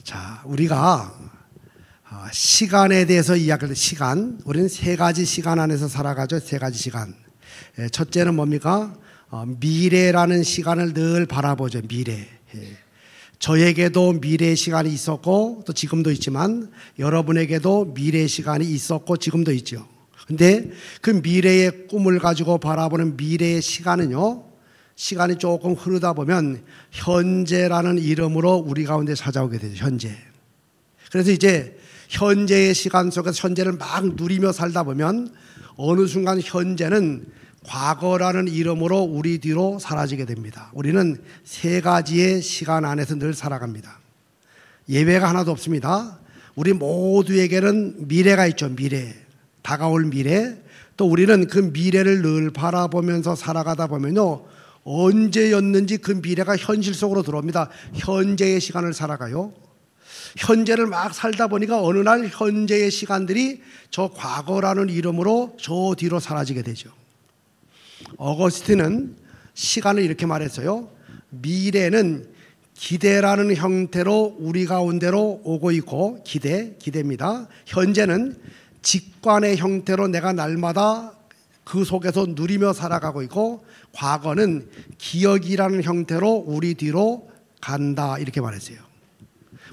자, 우리가 시간에 대해서 이야기할 때 시간, 우리는 세 가지 시간 안에서 살아가죠. 세 가지 시간. 첫째는 뭡니까? 미래라는 시간을 늘 바라보죠. 미래. 저에게도 미래의 시간이 있었고 또 지금도 있지만 여러분에게도 미래의 시간이 있었고 지금도 있죠. 근데 그 미래의 꿈을 가지고 바라보는 미래의 시간은요, 시간이 조금 흐르다 보면 현재라는 이름으로 우리 가운데 찾아오게 되죠. 현재. 그래서 이제 현재의 시간 속에서 현재를 막 누리며 살다 보면 어느 순간 현재는 과거라는 이름으로 우리 뒤로 사라지게 됩니다. 우리는 세 가지의 시간 안에서 늘 살아갑니다. 예외가 하나도 없습니다. 우리 모두에게는 미래가 있죠. 미래. 다가올 미래. 또 우리는 그 미래를 늘 바라보면서 살아가다 보면요, 언제였는지 그 미래가 현실 속으로 들어옵니다. 현재의 시간을 살아가요. 현재를 막 살다 보니까 어느 날 현재의 시간들이 저 과거라는 이름으로 저 뒤로 사라지게 되죠. 어거스틴은 시간을 이렇게 말했어요. 미래는 기대라는 형태로 우리 가운데로 오고 있고, 기대입니다. 현재는 직관의 형태로 내가 날마다 그 속에서 누리며 살아가고 있고, 과거는 기억이라는 형태로 우리 뒤로 간다, 이렇게 말했어요.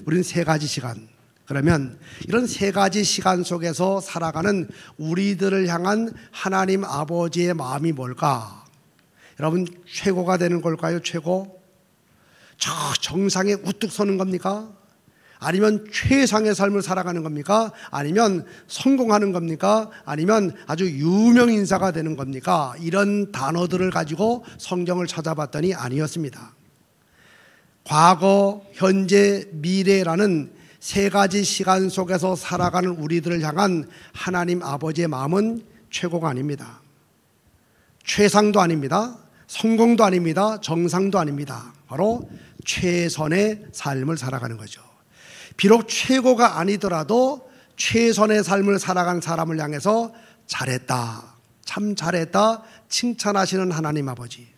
우리는 세 가지 시간. 그러면 이런 세 가지 시간 속에서 살아가는 우리들을 향한 하나님 아버지의 마음이 뭘까? 여러분, 최고가 되는 걸까요? 최고? 저 정상에 우뚝 서는 겁니까? 아니면 최상의 삶을 살아가는 겁니까? 아니면 성공하는 겁니까? 아니면 아주 유명 인사가 되는 겁니까? 이런 단어들을 가지고 성경을 찾아봤더니 아니었습니다. 과거, 현재, 미래라는 세 가지 시간 속에서 살아가는 우리들을 향한 하나님 아버지의 마음은 최고가 아닙니다. 최상도 아닙니다. 성공도 아닙니다. 정상도 아닙니다. 바로 최선의 삶을 살아가는 거죠. 비록 최고가 아니더라도 최선의 삶을 살아간 사람을 향해서 잘했다, 참 잘했다 칭찬하시는 하나님 아버지.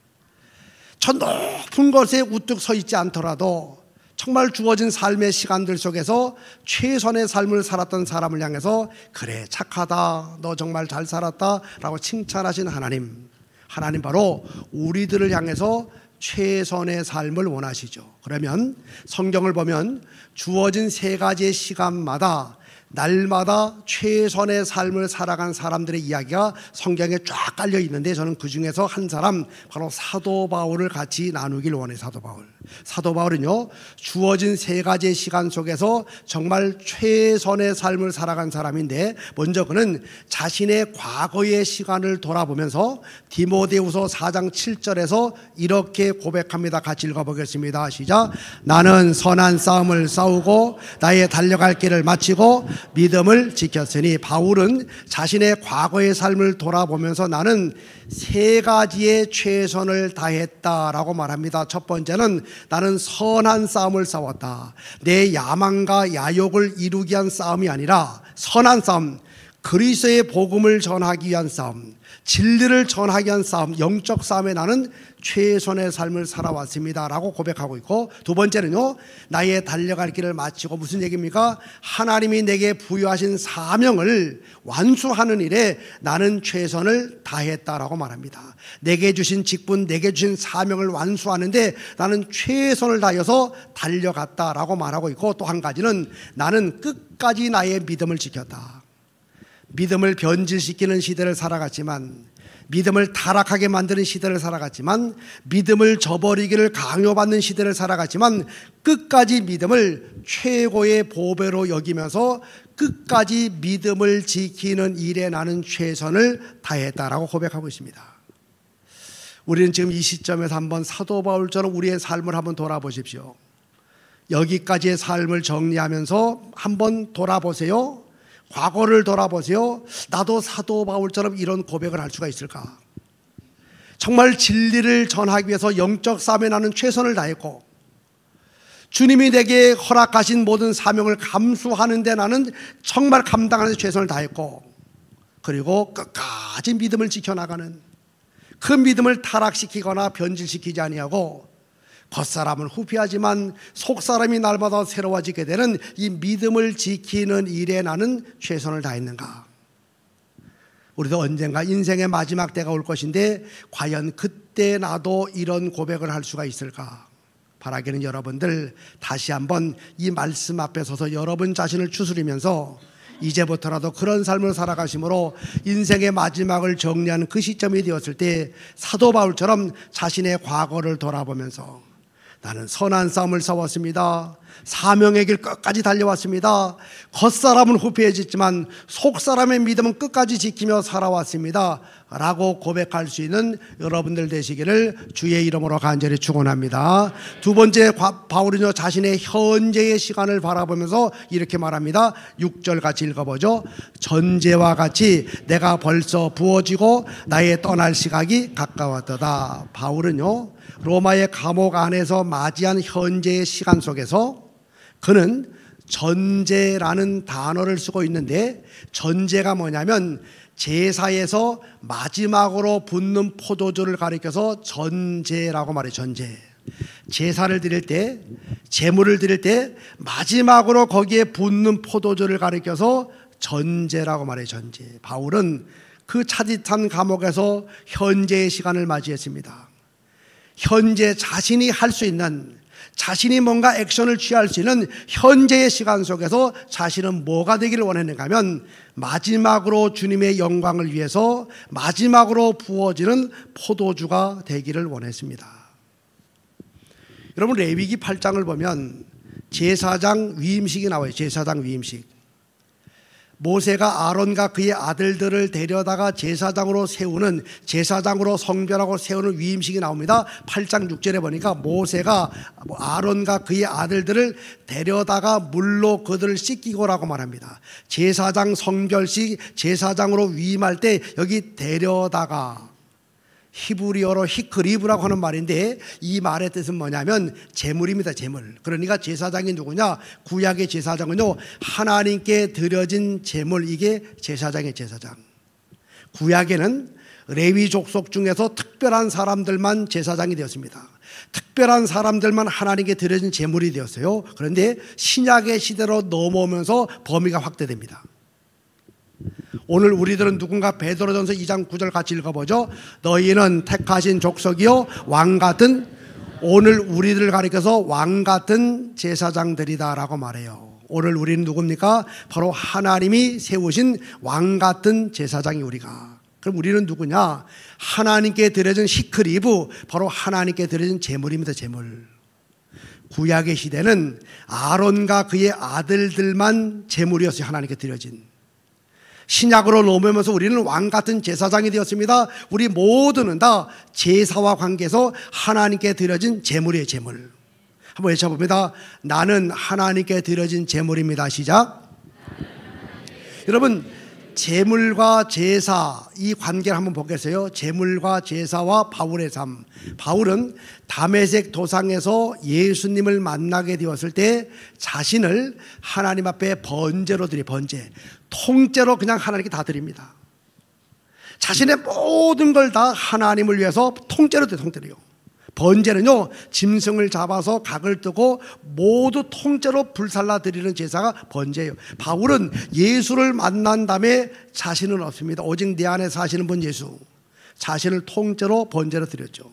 저 높은 곳에 우뚝 서 있지 않더라도 정말 주어진 삶의 시간들 속에서 최선의 삶을 살았던 사람을 향해서 그래 착하다, 너 정말 잘 살았다 라고 칭찬하신 하나님 바로 우리들을 향해서 최선의 삶을 원하시죠. 그러면 성경을 보면 주어진 세 가지의 시간마다 날마다 최선의 삶을 살아간 사람들의 이야기가 성경에 쫙 깔려 있는데, 저는 그 중에서 한 사람, 바로 사도 바울을 같이 나누길 원해요. 사도 바울은요, 주어진 세 가지의 시간 속에서 정말 최선의 삶을 살아간 사람인데, 먼저 그는 자신의 과거의 시간을 돌아보면서 디모데후서 4장 7절에서 이렇게 고백합니다. 같이 읽어보겠습니다. 시작. 나는 선한 싸움을 싸우고 나의 달려갈 길을 마치고 믿음을 지켰으니, 바울은 자신의 과거의 삶을 돌아보면서 나는 세 가지의 최선을 다했다라고 말합니다. 첫 번째는 나는 선한 싸움을 싸웠다. 내 야망과 야욕을 이루기 위한 싸움이 아니라 선한 싸움, 그리스도의 복음을 전하기 위한 싸움, 진리를 전하기 위한 싸움, 영적 싸움에 나는 최선의 삶을 살아왔습니다 라고 고백하고 있고, 두 번째는요, 나의 달려갈 길을 마치고, 무슨 얘기입니까? 하나님이 내게 부여하신 사명을 완수하는 일에 나는 최선을 다했다라고 말합니다. 내게 주신 직분, 내게 주신 사명을 완수하는데 나는 최선을 다해서 달려갔다라고 말하고 있고, 또 한 가지는 나는 끝까지 나의 믿음을 지켰다. 믿음을 변질시키는 시대를 살아갔지만, 믿음을 타락하게 만드는 시대를 살아갔지만, 믿음을 저버리기를 강요받는 시대를 살아갔지만, 끝까지 믿음을 최고의 보배로 여기면서 끝까지 믿음을 지키는 일에 나는 최선을 다했다라고 고백하고 있습니다. 우리는 지금 이 시점에서 한번 사도 바울처럼 우리의 삶을 한번 돌아보십시오. 여기까지의 삶을 정리하면서 한번 돌아보세요. 과거를 돌아보세요. 나도 사도 바울처럼 이런 고백을 할 수가 있을까? 정말 진리를 전하기 위해서 영적 싸움에 나는 최선을 다했고, 주님이 내게 허락하신 모든 사명을 감수하는 데 나는 정말 감당하는 데 최선을 다했고, 그리고 끝까지 믿음을 지켜나가는, 그 믿음을 타락시키거나 변질시키지 아니하고 겉사람은 후피하지만 속사람이 날마다 새로워지게 되는 이 믿음을 지키는 일에 나는 최선을 다했는가? 우리도 언젠가 인생의 마지막 때가 올 것인데 과연 그때 나도 이런 고백을 할 수가 있을까? 바라기는 여러분들 다시 한번 이 말씀 앞에 서서 여러분 자신을 추스리면서 이제부터라도 그런 삶을 살아가심으로 인생의 마지막을 정리하는 그 시점이 되었을 때 사도 바울처럼 자신의 과거를 돌아보면서 나는 선한 싸움을 싸웠습니다. 사명의 길 끝까지 달려왔습니다. 겉사람은 후패해졌지만 속사람의 믿음은 끝까지 지키며 살아왔습니다 라고 고백할 수 있는 여러분들 되시기를 주의 이름으로 간절히 축원합니다. 두 번째, 바울은요 자신의 현재의 시간을 바라보면서 이렇게 말합니다. 6절 같이 읽어보죠. 전제와 같이 내가 벌써 부어지고 나의 떠날 시각이 가까웠도다. 바울은요 로마의 감옥 안에서 맞이한 현재의 시간 속에서 그는 전제라는 단어를 쓰고 있는데, 전제가 뭐냐면 제사에서 마지막으로 붓는 포도주를 가리켜서 전제라고 말해요. 전제. 제사를 드릴 때, 제물을 드릴 때 마지막으로 거기에 붓는 포도주를 가리켜서 전제라고 말해요. 전제. 바울은 그 차디찬 감옥에서 현재의 시간을 맞이했습니다. 현재 자신이 할 수 있는, 자신이 뭔가 액션을 취할 수 있는 현재의 시간 속에서 자신은 뭐가 되기를 원했는가 하면 마지막으로 주님의 영광을 위해서 마지막으로 부어지는 포도주가 되기를 원했습니다. 여러분 레위기 8장을 보면 제사장 위임식이 나와요. 제사장 위임식. 모세가 아론과 그의 아들들을 데려다가 제사장으로 세우는, 제사장으로 성별하고 세우는 위임식이 나옵니다. 8장 6절에 보니까 모세가 아론과 그의 아들들을 데려다가 물로 그들을 씻기고라고 말합니다. 제사장 성별식, 제사장으로 위임할 때 여기 데려다가 히브리어로 히크리브라고 하는 말인데 이 말의 뜻은 뭐냐면 제물입니다. 제물. 그러니까 제사장이 누구냐? 구약의 제사장은요 하나님께 드려진 제물, 이게 제사장의 제사장. 구약에는 레위 족속 중에서 특별한 사람들만 제사장이 되었습니다. 특별한 사람들만 하나님께 드려진 제물이 되었어요. 그런데 신약의 시대로 넘어오면서 범위가 확대됩니다. 오늘 우리들은 누군가 베드로전서 2장 9절 같이 읽어보죠. 너희는 택하신 족속이요 왕같은, 오늘 우리들을 가리켜서 왕같은 제사장들이다 라고 말해요. 오늘 우리는 누굽니까? 바로 하나님이 세우신 왕같은 제사장이 우리가. 그럼 우리는 누구냐? 하나님께 드려진 시크리브, 바로 하나님께 드려진 제물입니다. 제물. 구약의 시대는 아론과 그의 아들들만 제물이었어요. 하나님께 드려진. 신약으로 넘어오면서 우리는 왕같은 제사장이 되었습니다. 우리 모두는 다 제사와 관계에서 하나님께 드려진 제물이에요. 제물. 한번 외쳐봅니다. 나는 하나님께 드려진 제물입니다. 시작. 여러분 제물과 제사, 이 관계를 한번 보겠어요. 제물과 제사와 바울의 삶. 바울은 다메섹 도상에서 예수님을 만나게 되었을 때 자신을 하나님 앞에 번제로 드려, 번제, 통째로 그냥 하나님께 다 드립니다. 자신의 모든 걸 다 하나님을 위해서 통째로 드려요. 통째로요. 번제는요 짐승을 잡아서 각을 뜨고 모두 통째로 불살라 드리는 제사가 번제예요. 바울은 예수를 만난 다음에 자신은 없습니다. 오직 내 안에 사시는 분 예수, 자신을 통째로 번제로 드렸죠.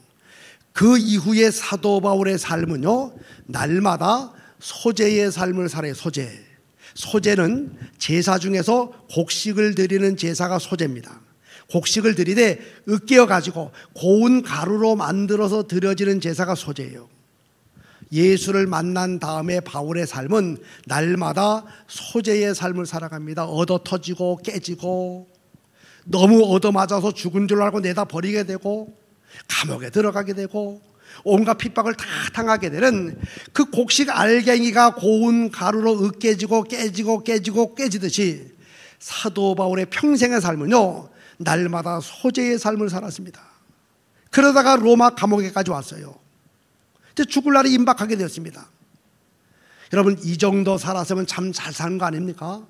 그 이후에 사도 바울의 삶은요 날마다 소제의 삶을 살아요. 소제. 소제는 제사 중에서 곡식을 드리는 제사가 소제입니다. 곡식을 드리되 으깨어 가지고 고운 가루로 만들어서 드려지는 제사가 소제예요. 예수를 만난 다음에 바울의 삶은 날마다 소제의 삶을 살아갑니다. 얻어 터지고 깨지고 너무 얻어맞아서 죽은 줄 알고 내다 버리게 되고 감옥에 들어가게 되고 온갖 핍박을 다 당하게 되는 그 곡식 알갱이가 고운 가루로 으깨지고 깨지고 깨지듯이 사도 바울의 평생의 삶은요 날마다 소제의 삶을 살았습니다. 그러다가 로마 감옥에까지 왔어요. 이제 죽을 날이 임박하게 되었습니다. 여러분 이 정도 살았으면 참 잘 사는 거 아닙니까?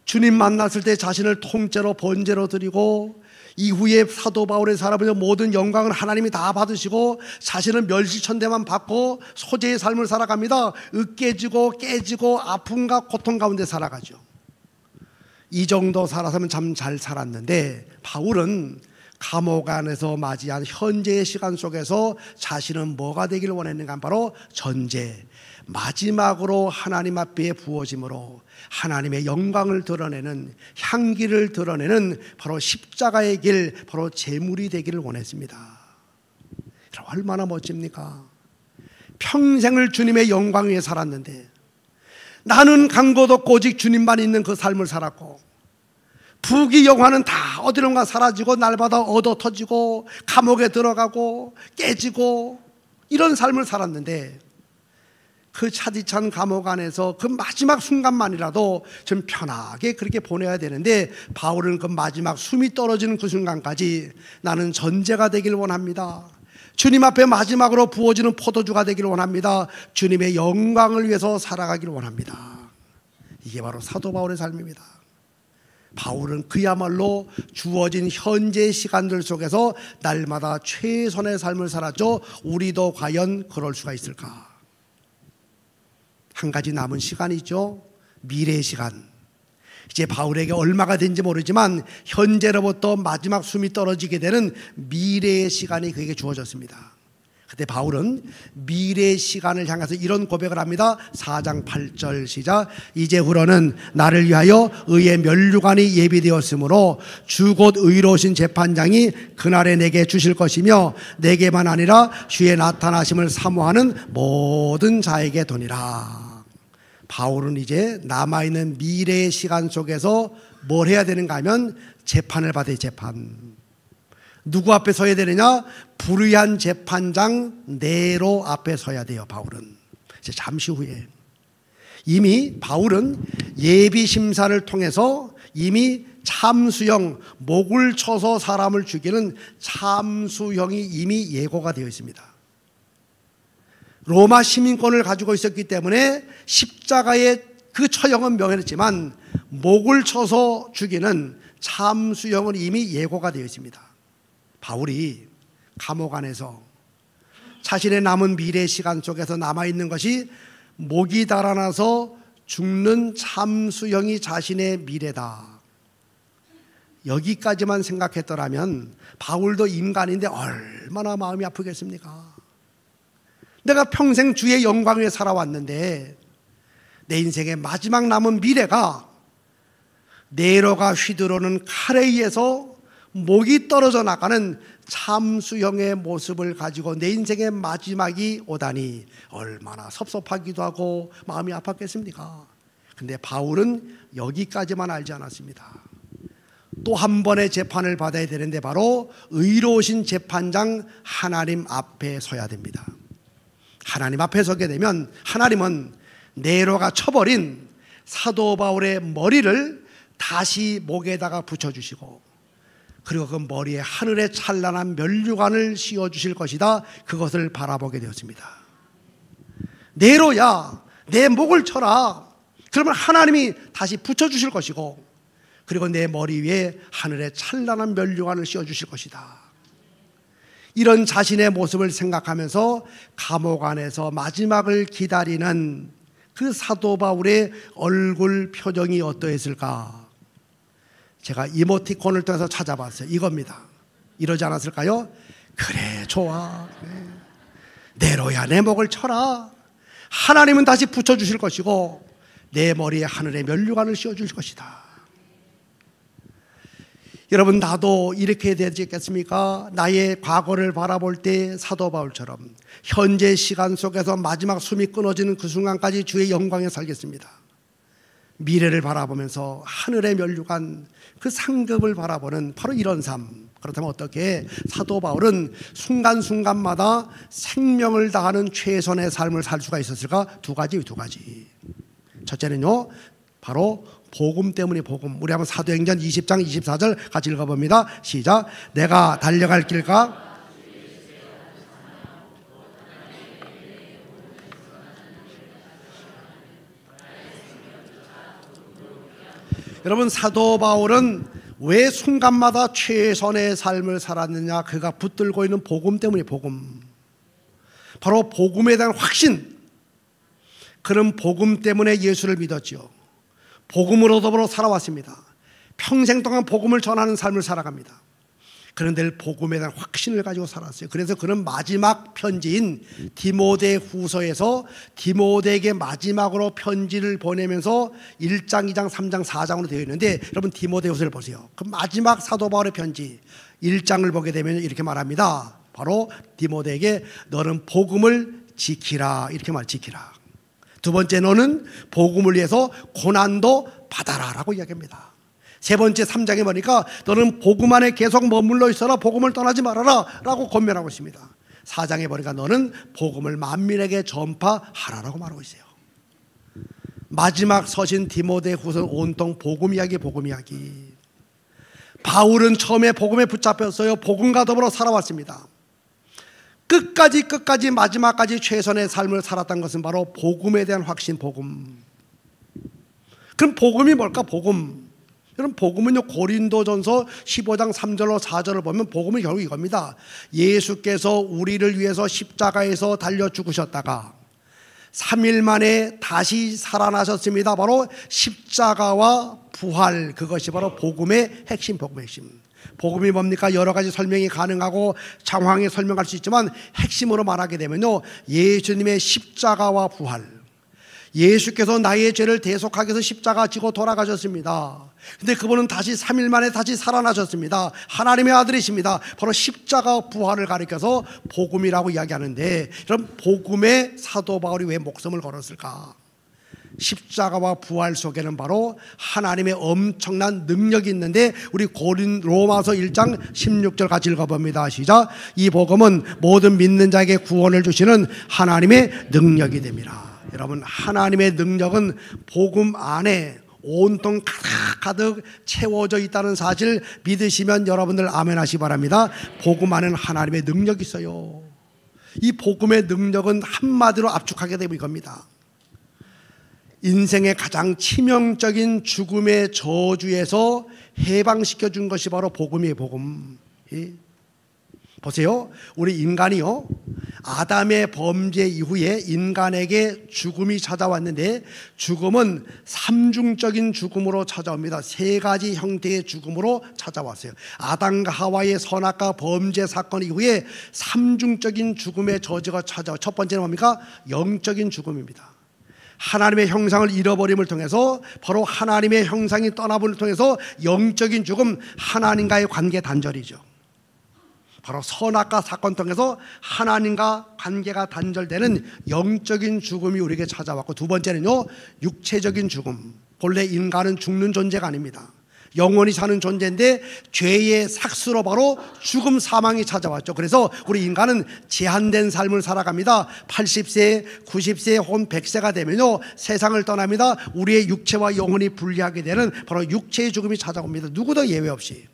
주님 만났을 때 자신을 통째로 번제로 드리고 이후에 사도 바울의 살아보면 모든 영광은 하나님이 다 받으시고 자신은 멸시천대만 받고 소재의 삶을 살아갑니다. 으깨지고 깨지고 아픔과 고통 가운데 살아가죠. 이 정도 살아서면 참 잘 살았는데 바울은 감옥 안에서 맞이한 현재의 시간 속에서 자신은 뭐가 되기를 원했는가? 바로 전제, 마지막으로 하나님 앞에 부어짐으로 하나님의 영광을 드러내는, 향기를 드러내는 바로 십자가의 길, 바로 제물이 되기를 원했습니다. 얼마나 멋집니까? 평생을 주님의 영광 위에 살았는데 나는 간 곳 없고 오직 주님만 있는 그 삶을 살았고, 부귀 영화는 다 어디론가 사라지고 날마다 얻어 터지고 감옥에 들어가고 깨지고 이런 삶을 살았는데, 그 차디찬 감옥 안에서 그 마지막 순간만이라도 좀 편하게 그렇게 보내야 되는데, 바울은 그 마지막 숨이 떨어지는 그 순간까지 나는 전제가 되길 원합니다. 주님 앞에 마지막으로 부어지는 포도주가 되기를 원합니다. 주님의 영광을 위해서 살아가기를 원합니다. 이게 바로 사도 바울의 삶입니다. 바울은 그야말로 주어진 현재 시간들 속에서 날마다 최선의 삶을 살았죠. 우리도 과연 그럴 수가 있을까? 한 가지 남은 시간이죠. 미래의 시간. 이제 바울에게 얼마가 된지 모르지만 현재로부터 마지막 숨이 떨어지게 되는 미래의 시간이 그에게 주어졌습니다. 그때 바울은 미래의 시간을 향해서 이런 고백을 합니다. 4장 8절 시작. 이제후로는 나를 위하여 의의 면류관이 예비되었으므로 주 곧 의로우신 재판장이 그날에 내게 주실 것이며 내게만 아니라 주의 나타나심을 사모하는 모든 자에게 도니라. 바울은 이제 남아있는 미래의 시간 속에서 뭘 해야 되는가 하면 재판을 받아야 재판. 누구 앞에 서야 되느냐? 불의한 재판장 네로 앞에 서야 돼요. 바울은 이제 잠시 후에 이미 바울은 예비 심사를 통해서 이미 참수형, 목을 쳐서 사람을 죽이는 참수형이 이미 예고가 되어 있습니다. 로마 시민권을 가지고 있었기 때문에 십자가의 그 처형은 명했지만 목을 쳐서 죽이는 참수형은 이미 예고가 되어 있습니다. 바울이 감옥 안에서 자신의 남은 미래 시간 속에서 남아있는 것이 목이 달아나서 죽는 참수형이 자신의 미래다. 여기까지만 생각했더라면 바울도 인간인데 얼마나 마음이 아프겠습니까? 내가 평생 주의 영광 위에 살아왔는데 내 인생의 마지막 남은 미래가 네로가 휘두르는 칼에 의해서 목이 떨어져 나가는 참수형의 모습을 가지고 내 인생의 마지막이 오다니 얼마나 섭섭하기도 하고 마음이 아팠겠습니까? 근데 바울은 여기까지만 알지 않았습니다. 또 한 번의 재판을 받아야 되는데 바로 의로우신 재판장 하나님 앞에 서야 됩니다. 하나님 앞에 서게 되면 하나님은 네로가 쳐버린 사도 바울의 머리를 다시 목에다가 붙여주시고, 그리고 그 머리에 하늘의 찬란한 면류관을 씌워주실 것이다. 그것을 바라보게 되었습니다. 네로야, 내 목을 쳐라. 그러면 하나님이 다시 붙여주실 것이고, 그리고 내 머리 위에 하늘의 찬란한 면류관을 씌워주실 것이다. 이런 자신의 모습을 생각하면서 감옥 안에서 마지막을 기다리는 그 사도 바울의 얼굴 표정이 어떠했을까? 제가 이모티콘을 통해서 찾아봤어요. 이겁니다. 이러지 않았을까요? 그래, 좋아. 그래. 네로야, 내 목을 쳐라. 하나님은 다시 붙여주실 것이고 내 머리에 하늘의 면류관을 씌워주실 것이다. 여러분, 나도 이렇게 되지 않겠습니까? 나의 과거를 바라볼 때 사도 바울처럼 현재 시간 속에서 마지막 숨이 끊어지는 그 순간까지 주의 영광에 살겠습니다. 미래를 바라보면서 하늘의 면류관, 그 상급을 바라보는 바로 이런 삶. 그렇다면 어떻게 사도 바울은 순간순간마다 생명을 다하는 최선의 삶을 살 수가 있었을까? 두 가지. 첫째는요, 바로 복음 때문에 복음. 우리 한번 사도행전 20장 24절 같이 읽어봅니다. 시작. 내가 달려갈 길과 여러분, 사도 바울은 왜 순간마다 최선의 삶을 살았느냐? 그가 붙들고 있는 복음 때문에. 복음, 바로 복음에 대한 확신. 그런 복음 때문에 예수를 믿었죠. 복음으로 더불어 살아왔습니다. 평생 동안 복음을 전하는 삶을 살아갑니다. 그는 늘 복음에 대한 확신을 가지고 살았어요. 그래서 그는 마지막 편지인 디모데 후서에서 디모데에게 마지막으로 편지를 보내면서 1장, 2장, 3장, 4장으로 되어 있는데, 여러분 디모데 후서를 보세요. 그 마지막 사도 바울의 편지 1장을 보게 되면 이렇게 말합니다. 바로 디모데에게 너는 복음을 지키라, 이렇게 지키라. 두 번째, 너는 복음을 위해서 고난도 받아라 라고 이야기합니다. 세 번째 3장에 보니까 너는 복음 안에 계속 머물러 있어라, 복음을 떠나지 말아라 라고 권면하고 있습니다. 4장에 보니까 너는 복음을 만민에게 전파하라라고 말하고 있어요. 마지막 서신 디모데 후서는 온통 복음 이야기, 복음 이야기. 바울은 처음에 복음에 붙잡혔어요. 복음과 더불어 살아왔습니다. 끝까지 마지막까지 최선의 삶을 살았던 것은 바로 복음에 대한 확신, 복음. 그럼 복음이 뭘까? 복음. 여러분, 복음은요, 고린도전서 15장 3절로 4절을 보면 복음은 결국 이겁니다. 예수께서 우리를 위해서 십자가에서 달려 죽으셨다가 3일 만에 다시 살아나셨습니다. 바로 십자가와 부활, 그것이 바로 복음의 핵심, 복음의 핵심. 복음이 뭡니까? 여러 가지 설명이 가능하고 장황하게 설명할 수 있지만 핵심으로 말하게 되면요, 예수님의 십자가와 부활. 예수께서 나의 죄를 대속하기 위해서 십자가 지고 돌아가셨습니다. 근데 그분은 다시 3일 만에 다시 살아나셨습니다. 하나님의 아들이십니다. 바로 십자가 부활을 가리켜서 복음이라고 이야기하는데, 그럼 복음에 사도 바울이 왜 목숨을 걸었을까? 십자가와 부활 속에는 바로 하나님의 엄청난 능력이 있는데, 우리 로마서 1장 16절 같이 읽어봅니다. 시작. 이 복음은 모든 믿는 자에게 구원을 주시는 하나님의 능력이 됩니다. 여러분, 하나님의 능력은 복음 안에 온통 가득 채워져 있다는 사실 믿으시면 여러분들 아멘 하시기 바랍니다. 복음 안에는 하나님의 능력이 있어요. 이 복음의 능력은 한마디로 압축하게 되면 이겁니다. 인생의 가장 치명적인 죽음의 저주에서 해방시켜 준 것이 바로 복음이에요. 복음. 보세요. 우리 인간이요, 아담의 범죄 이후에 인간에게 죽음이 찾아왔는데, 죽음은 삼중적인 죽음으로 찾아옵니다. 세 가지 형태의 죽음으로 찾아왔어요. 아담과 하와의 선악과 범죄 사건 이후에 삼중적인 죽음의 저주가 찾아와요. 첫 번째는 뭡니까? 영적인 죽음입니다. 하나님의 형상을 잃어버림을 통해서, 바로 하나님의 형상이 떠나버림을 통해서 영적인 죽음, 하나님과의 관계 단절이죠. 바로 선악과 사건 통해서 하나님과 관계가 단절되는 영적인 죽음이 우리에게 찾아왔고, 두 번째는요, 육체적인 죽음. 본래 인간은 죽는 존재가 아닙니다. 영원히 사는 존재인데 죄의 삭수로 바로 죽음, 사망이 찾아왔죠. 그래서 우리 인간은 제한된 삶을 살아갑니다. 80세, 90세 혹은 100세가 되면요, 세상을 떠납니다. 우리의 육체와 영혼이 분리하게 되는 바로 육체의 죽음이 찾아옵니다. 누구도 예외 없이.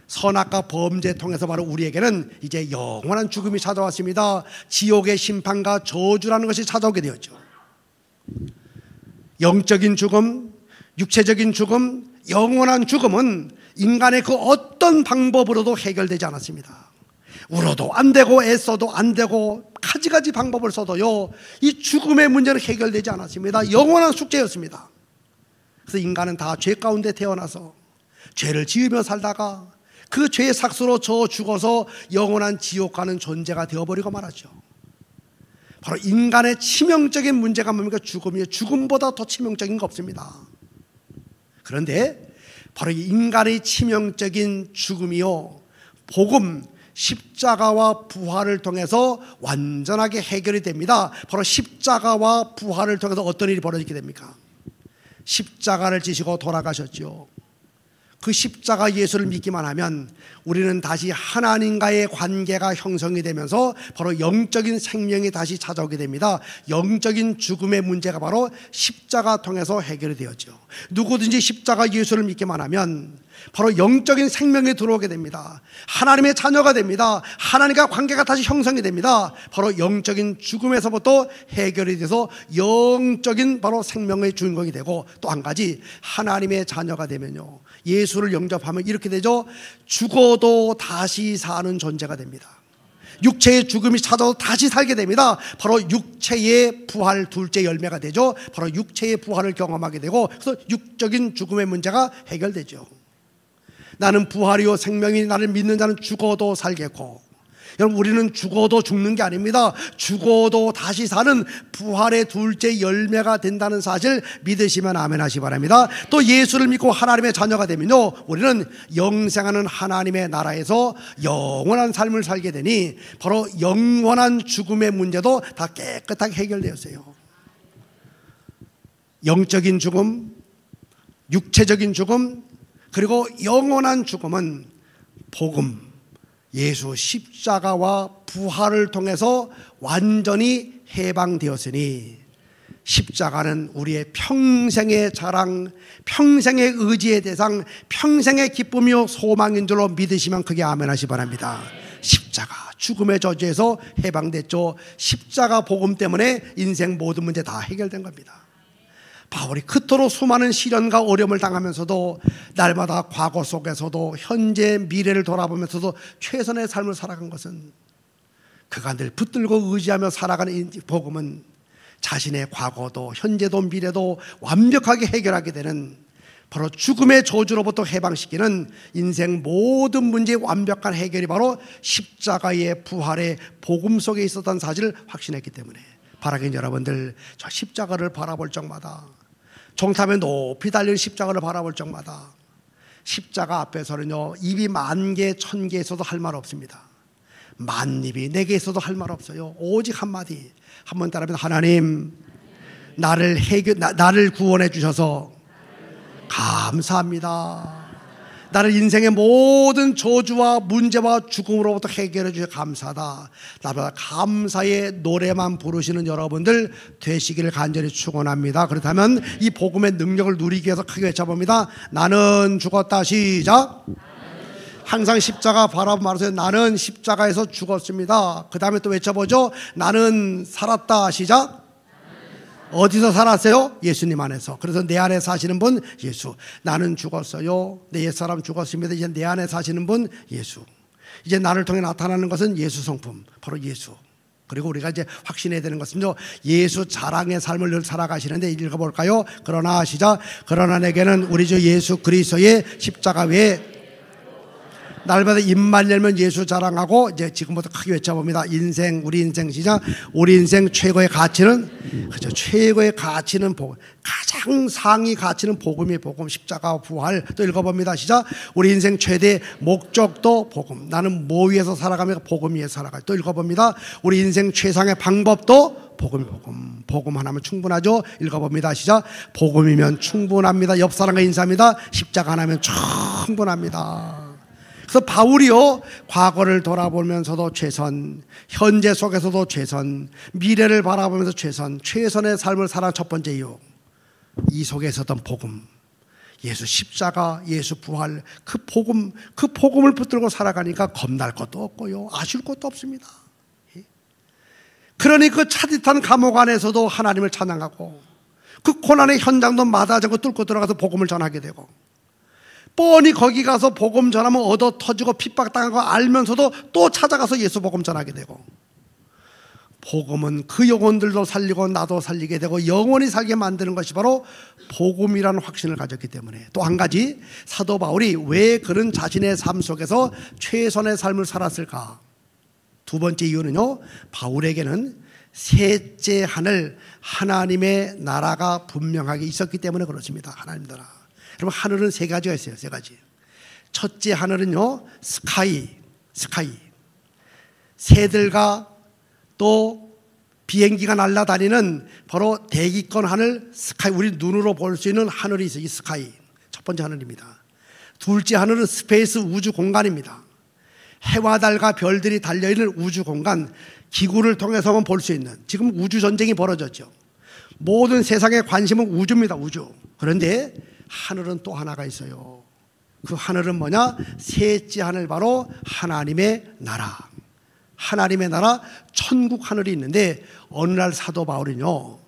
선악과 범죄 통해서 바로 우리에게는 이제 영원한 죽음이 찾아왔습니다. 지옥의 심판과 저주라는 것이 찾아오게 되었죠. 영적인 죽음, 육체적인 죽음, 영원한 죽음은 인간의 그 어떤 방법으로도 해결되지 않았습니다. 울어도 안 되고 애써도 안 되고 가지가지 방법을 써도요, 이 죽음의 문제는 해결되지 않았습니다. 영원한 숙제였습니다. 그래서 인간은 다 죄 가운데 태어나서 죄를 지으며 살다가 그 죄의 삭수로 저 죽어서 영원한 지옥 가는 존재가 되어버리고 말았죠. 바로 인간의 치명적인 문제가 뭡니까? 죽음이에요. 죽음보다 더 치명적인 거 없습니다. 그런데 바로 이 인간의 치명적인 죽음이요, 복음, 십자가와 부활을 통해서 완전하게 해결이 됩니다. 바로 십자가와 부활을 통해서 어떤 일이 벌어지게 됩니까? 십자가를 지시고 돌아가셨죠. 그 십자가 예수를 믿기만 하면 우리는 다시 하나님과의 관계가 형성이 되면서 바로 영적인 생명이 다시 찾아오게 됩니다. 영적인 죽음의 문제가 바로 십자가 통해서 해결이 되었죠. 누구든지 십자가 예수를 믿기만 하면 바로 영적인 생명이 들어오게 됩니다. 하나님의 자녀가 됩니다. 하나님과 관계가 다시 형성이 됩니다. 바로 영적인 죽음에서부터 해결이 돼서 영적인 바로 생명의 주인공이 되고, 또 한 가지 하나님의 자녀가 되면요, 예수를 영접하면 이렇게 되죠. 죽어도 다시 사는 존재가 됩니다. 육체의 죽음이 찾아도 다시 살게 됩니다. 바로 육체의 부활 둘째 열매가 되죠. 바로 육체의 부활을 경험하게 되고, 그래서 육적인 죽음의 문제가 해결되죠. 나는 부활이요 생명이, 나를 믿는 자는 죽어도 살겠고. 여러분, 우리는 죽어도 죽는 게 아닙니다. 죽어도 다시 사는 부활의 둘째 열매가 된다는 사실 믿으시면 아멘 하시기 바랍니다. 또 예수를 믿고 하나님의 자녀가 되면요, 우리는 영생하는 하나님의 나라에서 영원한 삶을 살게 되니 바로 영원한 죽음의 문제도 다 깨끗하게 해결되었어요. 영적인 죽음, 육체적인 죽음, 그리고 영원한 죽음은 복음, 예수 십자가와 부활을 통해서 완전히 해방되었으니, 십자가는 우리의 평생의 자랑, 평생의 의지의 대상, 평생의 기쁨이요 소망인 줄로 믿으시면 크게 아멘 하시기 바랍니다. 십자가, 죽음의 저주에서 해방됐죠. 십자가 복음 때문에 인생 모든 문제 다 해결된 겁니다. 바울이 그토록 수많은 시련과 어려움을 당하면서도 날마다 과거 속에서도 현재 미래를 돌아보면서도 최선의 삶을 살아간 것은, 그가 늘 붙들고 의지하며 살아가는 복음은 자신의 과거도 현재도 미래도 완벽하게 해결하게 되는, 바로 죽음의 저주로부터 해방시키는 인생 모든 문제의 완벽한 해결이 바로 십자가의 부활의 복음 속에 있었던 사실을 확신했기 때문에, 바라긴 여러분들, 저 십자가를 바라볼 적마다, 종탑에 높이 달린 십자가를 바라볼 적마다 십자가 앞에서는요, 입이 10,000개, 1,000개 있어도 할 말 없습니다. 만입이 4개 있어도 할 말 없어요. 오직 한마디, 한번 따라하면, 하나님, 나를 구원해 주셔서 감사합니다. 나를 인생의 모든 저주와 문제와 죽음으로부터 해결해 주셔서 감사하다. 나보다 감사의 노래만 부르시는 여러분들 되시기를 간절히 축원합니다. 그렇다면 이 복음의 능력을 누리기 위해서 크게 외쳐봅니다. 나는 죽었다. 시작. 항상 십자가 바라보고 말하세요. 나는 십자가에서 죽었습니다. 그 다음에 또 외쳐보죠. 나는 살았다. 시작. 어디서 살았어요? 예수님 안에서. 그래서 내 안에 사시는 분 예수. 나는 죽었어요. 내 옛사람 죽었습니다. 이제 내 안에 사시는 분 예수. 이제 나를 통해 나타나는 것은 예수 성품, 바로 예수. 그리고 우리가 이제 확신해야 되는 것은요, 예수 자랑의 삶을 늘 살아가시는데, 읽어볼까요? 그러나 시작. 그러나 내게는 우리 주 예수 그리스도의 십자가 외에 날마다 입만 열면 예수 자랑하고, 이제 지금부터 크게 외쳐봅니다. 인생, 우리 인생 시작. 우리 인생 최고의 가치는, 그죠, 최고의 가치는 복음, 가장 상위 가치는 복음이 복음, 십자가 부활. 또 읽어봅니다. 시작. 우리 인생 최대 목적도 복음. 나는 뭐 위해서 살아가며 복음 위해서 살아가. 또 읽어봅니다. 우리 인생 최상의 방법도 복음이 복음. 복음 하나면 충분하죠. 읽어봅니다. 시작. 복음이면 충분합니다. 옆 사람과 인사합니다. 십자가 하나면 충분합니다. 그래서 바울이요, 과거를 돌아보면서도 최선, 현재 속에서도 최선, 미래를 바라보면서 최선, 최선의 삶을 살아간 첫 번째 이유, 이 속에 있었던 복음, 예수 십자가, 예수 부활, 그 복음을 붙들고 살아가니까 겁날 것도 없고요, 아쉬울 것도 없습니다. 그러니 그 차디탄 감옥 안에서도 하나님을 찬양하고, 그 고난의 현장도 마다하지 않고 뚫고 들어가서 복음을 전하게 되고, 뻔히 거기 가서 복음 전하면 얻어 터지고 핍박당한 거 알면서도 또 찾아가서 예수 복음 전하게 되고, 복음은 그 영혼들도 살리고 나도 살리게 되고 영원히 살게 만드는 것이 바로 복음이라는 확신을 가졌기 때문에, 또 한 가지, 사도 바울이 왜 그런 자신의 삶 속에서 최선의 삶을 살았을까? 두 번째 이유는요, 바울에게는 셋째 하늘, 하나님의 나라가 분명하게 있었기 때문에 그렇습니다. 하나님 나라. 여러분, 하늘은 3가지가 있어요. 3가지. 첫째 하늘은요, 스카이. 새들과 또 비행기가 날아다니는 바로 대기권 하늘, 스카이. 우리 눈으로 볼 수 있는 하늘이 있어요. 이 스카이. 첫 번째 하늘입니다. 둘째 하늘은 스페이스, 우주 공간입니다. 해와 달과 별들이 달려있는 우주 공간, 기구를 통해서만 볼 수 있는, 지금 우주 전쟁이 벌어졌죠. 모든 세상의 관심은 우주입니다. 우주. 그런데 하늘은 또 하나가 있어요. 그 하늘은 뭐냐? 셋째 하늘, 바로 하나님의 나라. 하나님의 나라, 천국 하늘이 있는데, 어느 날 사도 바울은요,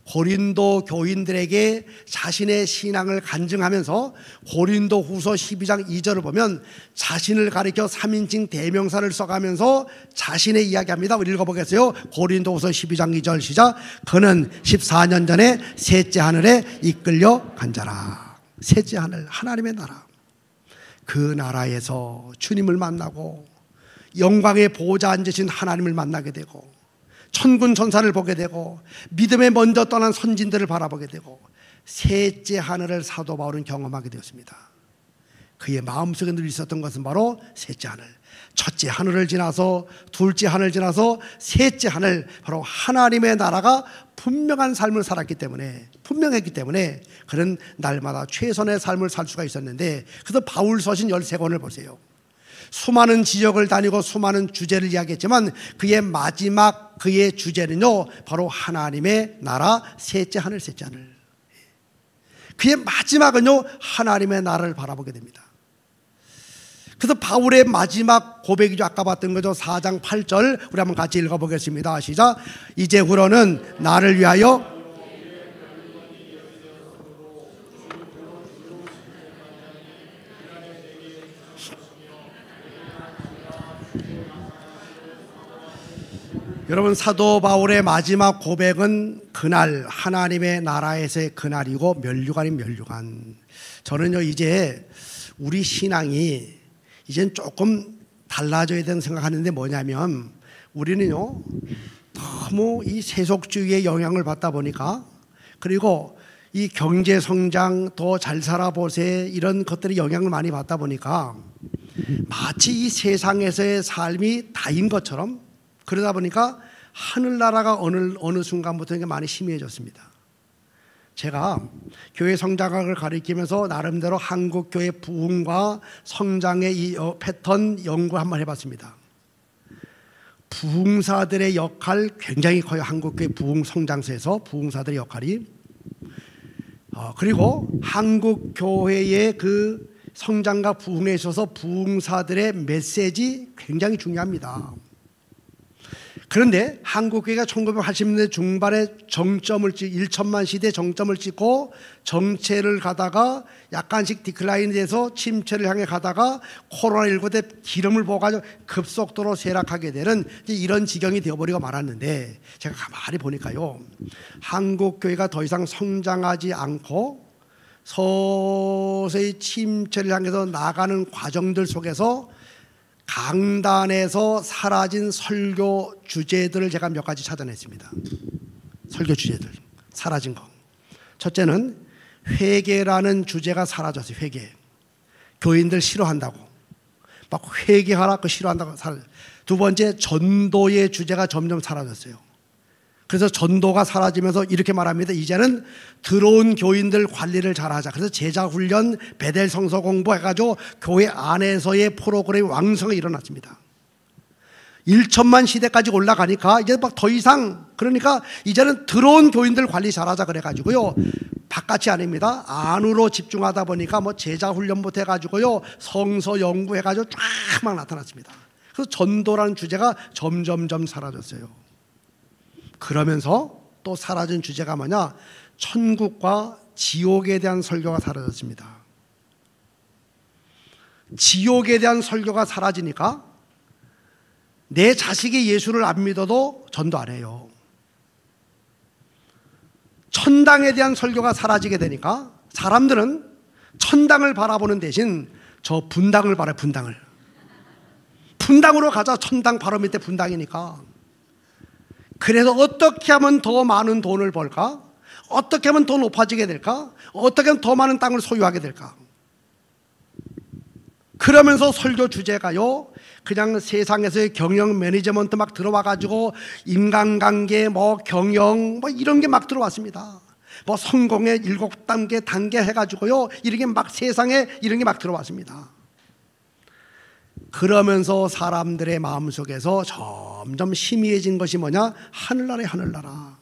고린도 교인들에게 자신의 신앙을 간증하면서 고린도 후서 12장 2절을 보면 자신을 가리켜 3인칭 대명사를 써가면서 자신의 이야기합니다. 우리 읽어보겠어요. 고린도 후서 12장 2절 시작. 그는 14년 전에 셋째 하늘에 이끌려 간 자라. 셋째 하늘, 하나님의 나라. 그 나라에서 주님을 만나고 영광의 보좌 앉으신 하나님을 만나게 되고 천군 천사를 보게 되고 믿음에 먼저 떠난 선진들을 바라보게 되고 셋째 하늘을 사도 바울은 경험하게 되었습니다. 그의 마음속에 늘 있었던 것은 바로 셋째 하늘. 첫째 하늘을 지나서 둘째 하늘을 지나서 셋째 하늘, 바로 하나님의 나라가 분명한 삶을 살았기 때문에, 분명했기 때문에 그는 날마다 최선의 삶을 살 수가 있었는데, 그래서 바울 서신 13권을 보세요. 수많은 지역을 다니고 수많은 주제를 이야기했지만 그의 마지막 그의 주제는요, 바로 하나님의 나라, 셋째 하늘, 셋째 하늘. 그의 마지막은요, 하나님의 나라를 바라보게 됩니다. 그래서 바울의 마지막 고백이죠. 아까 봤던 거죠. 4장 8절 우리 한번 같이 읽어보겠습니다. 시작. 이제후로는 나를 위하여 여러분, 사도 바울의 마지막 고백은 그날 하나님의 나라에서의 그날이고 면류관 아닌 면류관. 저는요, 이제 우리 신앙이 이젠 조금 달라져야 된다고 생각하는데, 뭐냐면 우리는요, 너무 이 세속주의의 영향을 받다 보니까, 그리고 이 경제 성장, 더 잘 살아보세, 이런 것들이 영향을 많이 받다 보니까 마치 이 세상에서의 삶이 다인 것처럼, 그러다 보니까 하늘나라가 어느 순간부터 많이 희미해졌습니다. 제가 교회 성장학을 가리키면서 나름대로 한국교회 부흥과 성장의 이 패턴 연구 한번 해봤습니다. 부흥사들의 역할 굉장히 커요. 한국교회 부흥 성장세에서 부흥사들의 역할이. 그리고 한국교회의 그 성장과 부흥에 있어서 부흥사들의 메시지 굉장히 중요합니다. 그런데 한국교회가 1980년대 중반에 정점을 1천만 시대에 정점을 찍고 정체를 가다가 약간씩 디클라인이 돼서 침체를 향해 가다가 코로나19 때 기름을 부어가지고 급속도로 쇠락하게 되는 이런 지경이 되어버리고 말았는데, 제가 가만히 보니까요, 한국교회가 더 이상 성장하지 않고 서서히 침체를 향해서 나가는 과정들 속에서 강단에서 사라진 설교 주제들을 제가 몇 가지 찾아냈습니다. 설교 주제들 사라진 거. 첫째는 회개라는 주제가 사라졌어요. 회개. 교인들 싫어한다고 막 회개하라 그 싫어한다고 사라졌어요. 두 번째, 전도의 주제가 점점 사라졌어요. 그래서 전도가 사라지면서 이렇게 말합니다. 이제는 들어온 교인들 관리를 잘하자. 그래서 제자훈련, 베델 성서 공부해가지고 교회 안에서의 프로그램이 왕성하게 일어났습니다. 1천만 시대까지 올라가니까 이제 막 더 이상, 그러니까 이제는 들어온 교인들 관리 잘하자 그래가지고요, 바깥이 아닙니다. 안으로 집중하다 보니까 뭐 제자훈련부터 해가지고요, 성서 연구해가지고 쫙 막 나타났습니다. 그래서 전도라는 주제가 점점점 사라졌어요. 그러면서 또 사라진 주제가 뭐냐? 천국과 지옥에 대한 설교가 사라졌습니다. 지옥에 대한 설교가 사라지니까 내 자식이 예수를 안 믿어도 전도 안 해요. 천당에 대한 설교가 사라지게 되니까 사람들은 천당을 바라보는 대신 저 분당을 바라요. 분당을. 분당으로 가자. 천당 바로 밑에 분당이니까. 그래서 어떻게 하면 더 많은 돈을 벌까? 어떻게 하면 더 높아지게 될까? 어떻게 하면 더 많은 땅을 소유하게 될까? 그러면서 설교 주제가요, 그냥 세상에서의 경영 매니지먼트 막 들어와가지고 인간관계, 뭐 경영, 뭐 이런 게 막 들어왔습니다. 뭐 성공의 7단계 해가지고요, 이런 게 막 세상에 이런 게 막 들어왔습니다. 그러면서 사람들의 마음속에서 점점 희미해진 것이 뭐냐? 하늘나라의 하늘나라.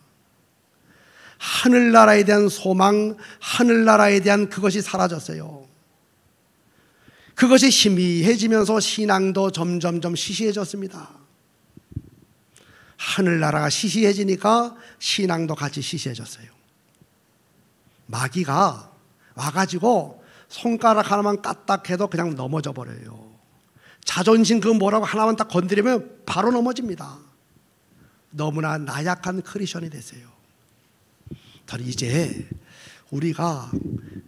하늘나라에 대한 소망, 하늘나라에 대한 그것이 사라졌어요. 그것이 희미해지면서 신앙도 점점점 시시해졌습니다. 하늘나라가 시시해지니까 신앙도 같이 시시해졌어요. 마귀가 와가지고 손가락 하나만 까딱해도 그냥 넘어져 버려요. 자존심 그 뭐라고 하나만 딱 건드리면 바로 넘어집니다. 너무나 나약한 크리스천이 됐어요. 이제 우리가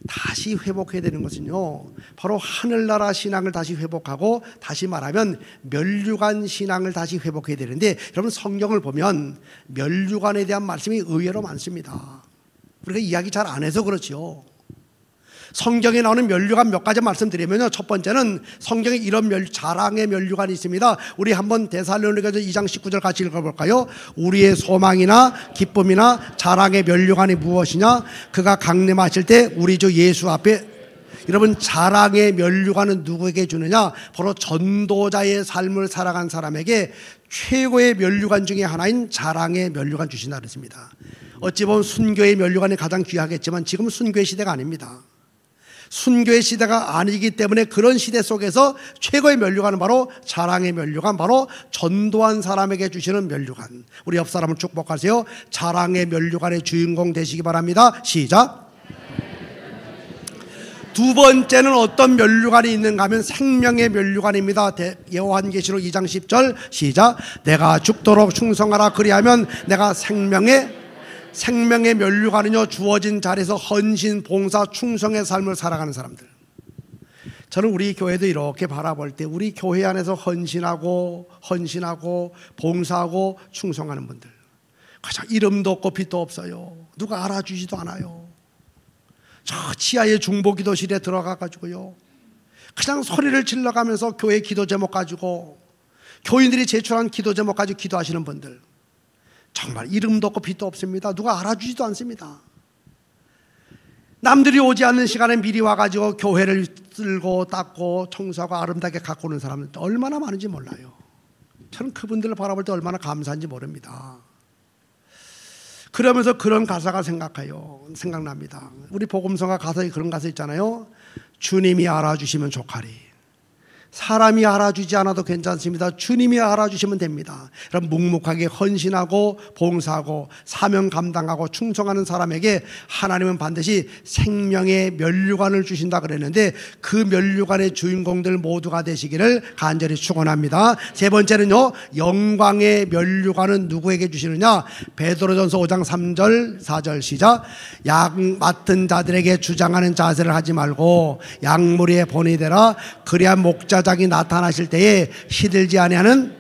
다시 회복해야 되는 것은요, 바로 하늘나라 신앙을 다시 회복하고, 다시 말하면 면류관 신앙을 다시 회복해야 되는데, 여러분 성경을 보면 면류관에 대한 말씀이 의외로 많습니다. 우리가 이야기 잘 안 해서 그렇죠. 성경에 나오는 면류관 몇 가지 말씀드리면요, 첫 번째는 성경에 이런 자랑의 면류관이 있습니다. 우리 한번 데살로니가서 2장 19절 같이 읽어볼까요? 우리의 소망이나 기쁨이나 자랑의 면류관이 무엇이냐? 그가 강림하실 때 우리 주 예수 앞에. 여러분, 자랑의 면류관은 누구에게 주느냐? 바로 전도자의 삶을 살아간 사람에게 최고의 면류관 중에 하나인 자랑의 면류관 주신다 그랬습니다. 어찌 보면 순교의 면류관이 가장 귀하겠지만 지금은 순교의 시대가 아닙니다. 순교의 시대가 아니기 때문에 그런 시대 속에서 최고의 면류관은 바로 자랑의 면류관, 바로 전도한 사람에게 주시는 면류관. 우리 옆 사람을 축복하세요. 자랑의 면류관의 주인공 되시기 바랍니다. 시작. 두 번째는 어떤 면류관이 있는가 하면 생명의 면류관입니다. 요한계시록 2장 10절 시작. 내가 죽도록 충성하라 그리하면 내가 생명의 면류관은요, 주어진 자리에서 헌신, 봉사, 충성의 삶을 살아가는 사람들. 저는 우리 교회도 이렇게 바라볼 때 우리 교회 안에서 헌신하고 봉사하고 충성하는 분들, 가장 이름도 없고 빛도 없어요. 누가 알아주지도 않아요. 저 지하의 중보기도실에 들어가가지고요, 그냥 소리를 질러가면서 교회 기도 제목 가지고, 교인들이 제출한 기도 제목 가지고 기도하시는 분들, 정말 이름도 없고 빛도 없습니다. 누가 알아주지도 않습니다. 남들이 오지 않는 시간에 미리 와가지고 교회를 쓸고 닦고 청소하고 아름답게 갖고 오는 사람들 얼마나 많은지 몰라요. 저는 그분들을 바라볼 때 얼마나 감사한지 모릅니다. 그러면서 그런 가사가 생각납니다. 우리 복음서가 가사에 그런 가사 있잖아요. 주님이 알아주시면 족하리. 사람이 알아주지 않아도 괜찮습니다. 주님이 알아주시면 됩니다. 그럼 묵묵하게 헌신하고 봉사하고 사명 감당하고 충성하는 사람에게 하나님은 반드시 생명의 면류관을 주신다 그랬는데, 그 면류관의 주인공들 모두가 되시기를 간절히 축원합니다. 세 번째는요, 영광의 면류관은 누구에게 주시느냐? 베드로전서 5장 3절 4절 시작. 양 맡은 자들에게 주장하는 자세를 하지 말고 양무리의 본이 되라. 그래야 목자 자기 나타나실 때에 시들지 아니하는.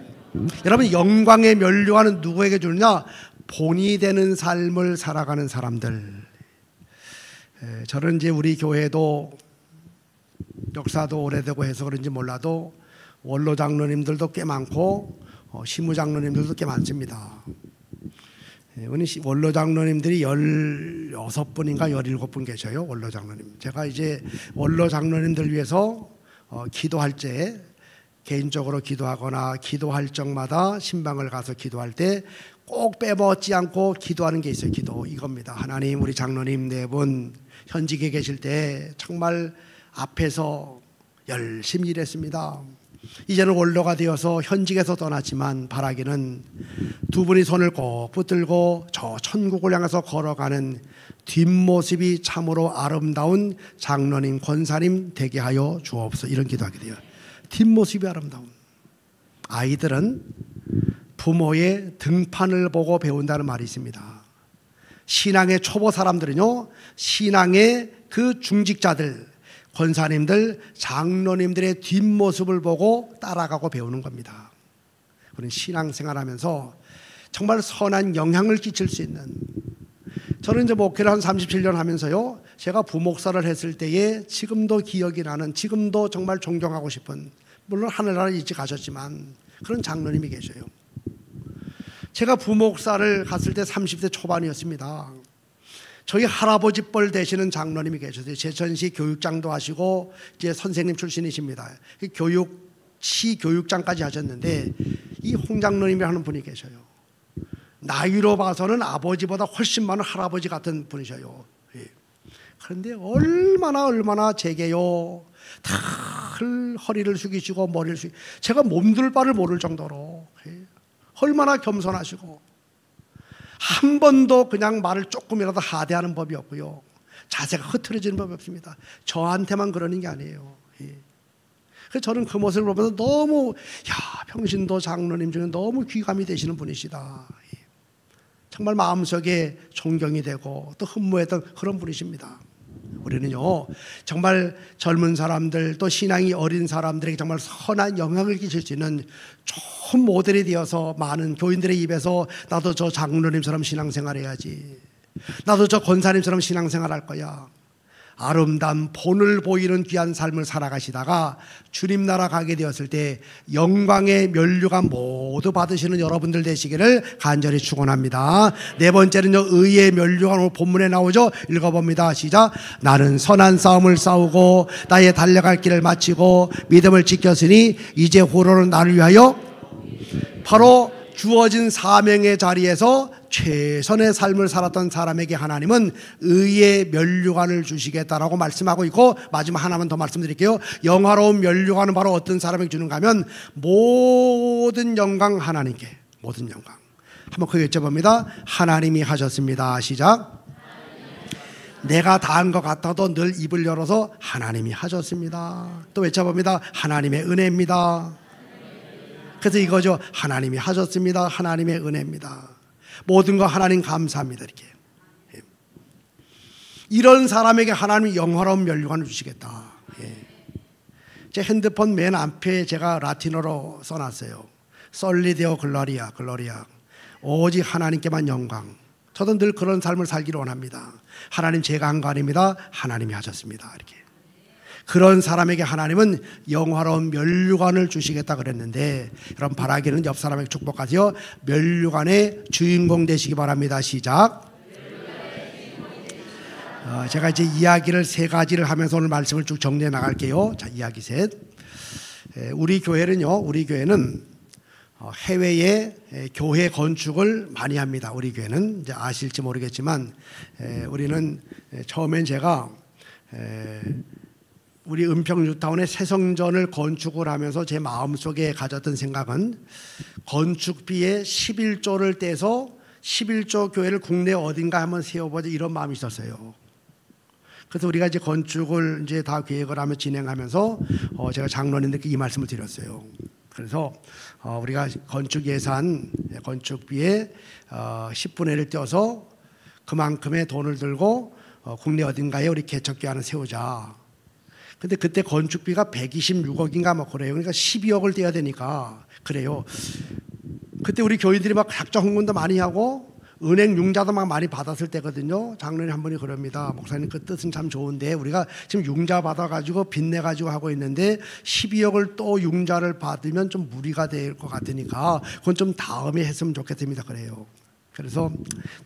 여러분, 영광의 면류관은 누구에게 주느냐? 본이 되는 삶을 살아가는 사람들. 저는 이제 우리 교회도 역사도 오래되고 해서 그런지 몰라도 원로 장로님들도 꽤 많고 시무 장로님들도 꽤 많습니다. 원로 장로님들이 16분인가 17분 계셔요. 원로 장로님. 제가 이제 원로 장로님들 위해서 기도할 때, 개인적으로 기도하거나 기도할 적마다 신방을 가서 기도할 때 꼭 빼먹지 않고 기도하는 게 있어요. 기도 이겁니다. 하나님, 우리 장로님 4분 현직에 계실 때 정말 앞에서 열심히 일했습니다. 이제는 원로가 되어서 현직에서 떠났지만 바라기는 두 분이 손을 꼭 붙들고 저 천국을 향해서 걸어가는 뒷모습이 참으로 아름다운 장로님, 권사님 되게 하여 주옵소서. 이런 기도하게 돼요. 뒷모습이 아름다운. 아이들은 부모의 등판을 보고 배운다는 말이 있습니다. 신앙의 초보 사람들은요, 신앙의 그 중직자들, 권사님들, 장로님들의 뒷모습을 보고 따라가고 배우는 겁니다. 우리는 신앙생활하면서 정말 선한 영향을 끼칠 수 있는, 저는 이제 목회를 한 37년 하면서요, 제가 부목사를 했을 때에 지금도 기억이 나는, 지금도 정말 존경하고 싶은, 물론 하늘나라 일찍 가셨지만 그런 장로님이 계셔요. 제가 부목사를 갔을 때 30대 초반이었습니다. 저희 할아버지 뻘 되시는 장로님이 계셨어요. 제천시 교육장도 하시고 이제 선생님 출신이십니다. 시 교육장까지 하셨는데, 이 홍 장로님이라는 분이 계셔요. 나이로 봐서는 아버지보다 훨씬 많은 할아버지 같은 분이셔요. 그런데 얼마나 제게요, 다 늘 허리를 숙이시고 머리를 숙이시고 제가 몸둘 바를 모를 정도로 얼마나 겸손하시고 한 번도 그냥 말을 조금이라도 하대하는 법이 없고요. 자세가 흐트러지는 법이 없습니다. 저한테만 그러는 게 아니에요. 그래서 저는 그 모습을 보면서 너무 평신도 장로님 중에 너무 귀감이 되시는 분이시다. 정말 마음속에 존경이 되고 또 흠모했던 그런 분이십니다. 우리는요 정말 젊은 사람들 또 신앙이 어린 사람들에게 정말 선한 영향을 끼칠 수 있는 좋은 모델이 되어서 많은 교인들의 입에서 나도 저 장로님처럼 신앙생활 해야지, 나도 저 권사님처럼 신앙생활 할 거야, 아름다운 본을 보이는 귀한 삶을 살아가시다가 주님 나라 가게 되었을 때 영광의 면류관 모두 받으시는 여러분들 되시기를 간절히 축원합니다. 네 번째는요, 의의 면류관. 오늘 본문에 나오죠. 읽어봅니다. 시작. 나는 선한 싸움을 싸우고 나의 달려갈 길을 마치고 믿음을 지켰으니 이제 후로는 나를 위하여 바로 주어진 사명의 자리에서 최선의 삶을 살았던 사람에게 하나님은 의의 면류관을 주시겠다라고 말씀하고 있고, 마지막 하나만 더 말씀드릴게요. 영화로운 면류관은 바로 어떤 사람에게 주는가 하면 모든 영광 하나님께, 모든 영광. 한번 크게 여쭤봅니다. 하나님이 하셨습니다. 시작. 내가 다 한 것 같아도 늘 입을 열어서 하나님이 하셨습니다. 또 외쳐봅니다. 하나님의 은혜입니다. 그래서 이거죠. 하나님이 하셨습니다. 하나님의 은혜입니다. 모든 거 하나님 감사합니다. 이렇게. 이런 사람에게 하나님이 영화로운 면류관을 주시겠다. 제 핸드폰 맨 앞에 제가 라틴어로 써놨어요. 솔리데오 글로리아, 글로리아. 오직 하나님께만 영광. 저도 늘 그런 삶을 살기를 원합니다. 하나님 제가 한 거 아닙니다. 하나님이 하셨습니다. 이렇게. 그런 사람에게 하나님은 영화로운 면류관을 주시겠다 그랬는데, 여러분 바라기는 옆 사람에게 축복하세요. 면류관의 주인공 되시기 바랍니다. 시작. 제가 이제 이야기를 세 가지를 하면서 오늘 말씀을 쭉 정리해 나갈게요. 자, 이야기 셋. 우리 교회는 해외에 교회 건축을 많이 합니다. 우리 교회는 이제 아실지 모르겠지만, 우리는 처음엔 제가 우리 은평 뉴타운의 새성전을 건축을 하면서 제 마음속에 가졌던 생각은 건축비의 11조를 떼서 11조 교회를 국내 어딘가 한번 세워보자, 이런 마음이 있었어요. 그래서 우리가 이제 건축을 이제 다 계획을 하며 진행하면서 제가 장로님들께 이 말씀을 드렸어요. 그래서 우리가 건축 예산, 건축비의 10분의 1을 떼어서 그만큼의 돈을 들고 국내 어딘가에 우리 개척교회 하나 세우자. 근데 그때 건축비가 126억인가 뭐 그래요. 그러니까 12억을 떼야 되니까 그래요. 그때 우리 교인들이 막 각종 헌금도 많이 하고 은행 융자도 막 많이 받았을 때거든요. 장로님 한 분이 그럽니다. 목사님 그 뜻은 참 좋은데 우리가 지금 융자 받아가지고 빚내가지고 하고 있는데 12억을 또 융자를 받으면 좀 무리가 될 것 같으니까 그건 좀 다음에 했으면 좋겠습니다. 그래요. 그래서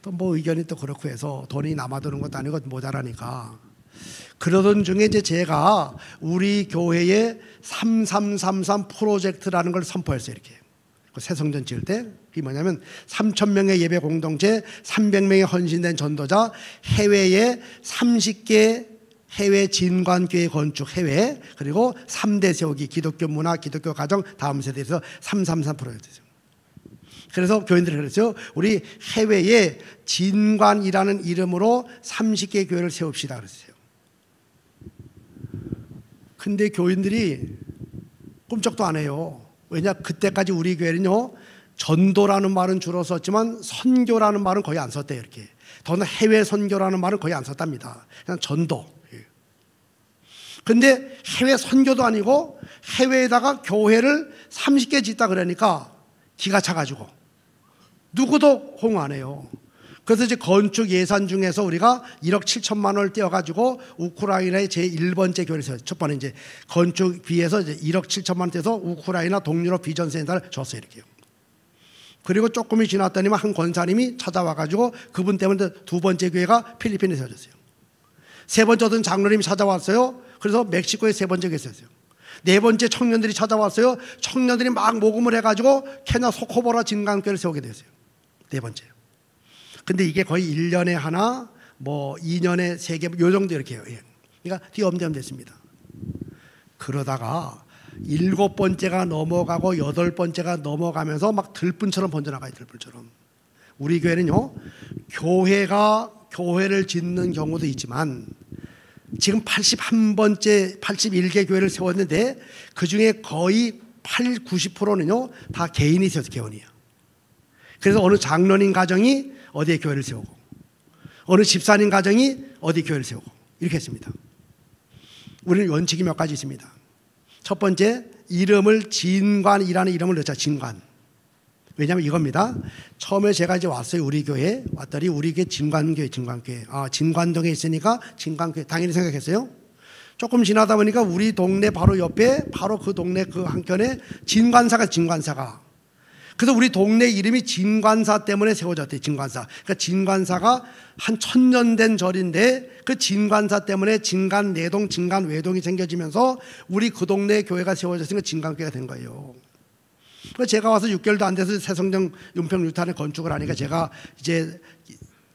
또 뭐 의견이 또 그렇고 해서 돈이 남아도는 것도 아니고 모자라니까, 그러던 중에 이제 제가 우리 교회에 3333 프로젝트라는 걸 선포했어요. 이렇게 새성전 지을 때 그게 뭐냐면 3,000명의 예배 공동체, 300명의 헌신된 전도자, 해외에 30개 해외 진관교회 건축 해외, 그리고 3대 세우기, 기독교 문화, 기독교 가정 다음 세대에서 333 프로젝트. 그래서 교인들이 그랬어요. 우리 해외에 진관이라는 이름으로 30개 교회를 세웁시다 그랬어요. 근데 교인들이 꿈쩍도 안 해요. 왜냐, 그때까지 우리 교회는요, 전도라는 말은 주로 썼지만 선교라는 말은 거의 안 썼대요. 이렇게 더는 해외 선교라는 말은 거의 안 썼답니다. 그냥 전도. 근데 해외 선교도 아니고 해외에다가 교회를 30개 짓다 그러니까 기가 차가지고 누구도 호응 안 해요. 그래서 이제 건축 예산 중에서 우리가 1억 7천만 원을 떼어가지고 우크라이나의 제1번째 교회에서 첫 번째 이제 건축비에서 이제 1억 7천만 원 떼서 우크라이나 동유럽 비전센터를 줬어요. 이렇게요. 그리고 조금이 지났더니만 한 권사님이 찾아와가지고 그분 때문에 두 번째 교회가 필리핀에 세워졌어요. 세 번째 어떤 장로님이 찾아왔어요. 그래서 멕시코에 세 번째 교회 세웠어요. 네 번째 청년들이 찾아왔어요. 청년들이 막 모금을 해가지고 케냐 소코보라 진강교회를 세우게 됐어요. 네 번째. 근데 이게 거의 1년에 하나, 뭐 2년에 3개, 요 정도 이렇게 해요. 그러니까 뒤엄뒤엄 됐습니다. 그러다가 7번째가 넘어가고 8번째가 넘어가면서 막 들뿐처럼 번져나가요. 들뿐처럼. 우리 교회는요, 교회를 짓는 경우도 있지만 지금 81번째 81개 교회를 세웠는데 그중에 거의 90%는요 다 개인이 세워서 개원이에요. 그래서 어느 장로님 가정이 어디에 교회를 세우고 어느 집사님 가정이 어디 교회를 세우고 이렇게 했습니다. 우리는 원칙이 몇 가지 있습니다. 첫 번째, 이름을 진관이라는 이름을 넣자. 진관. 왜냐하면 이겁니다. 처음에 제가 이제 왔어요. 우리 교회 왔더니 우리 교회 진관교회. 진관동에 있으니까 진관교회 당연히 생각했어요. 조금 지나다 보니까 우리 동네 바로 옆에 바로 그 동네 그 한켠에 진관사가 그래서 우리 동네 이름이 진관사 때문에 세워졌대요. 진관사. 그러니까 진관사가 한 1000년 된 절인데 그 진관사 때문에 진관내동, 진관외동이 생겨지면서 우리 그 동네 교회가 세워졌으니까 진관교회가 된 거예요. 제가 와서 6개월도 안 돼서 새성정 윤평 유탄에 건축을 하니까 제가 이제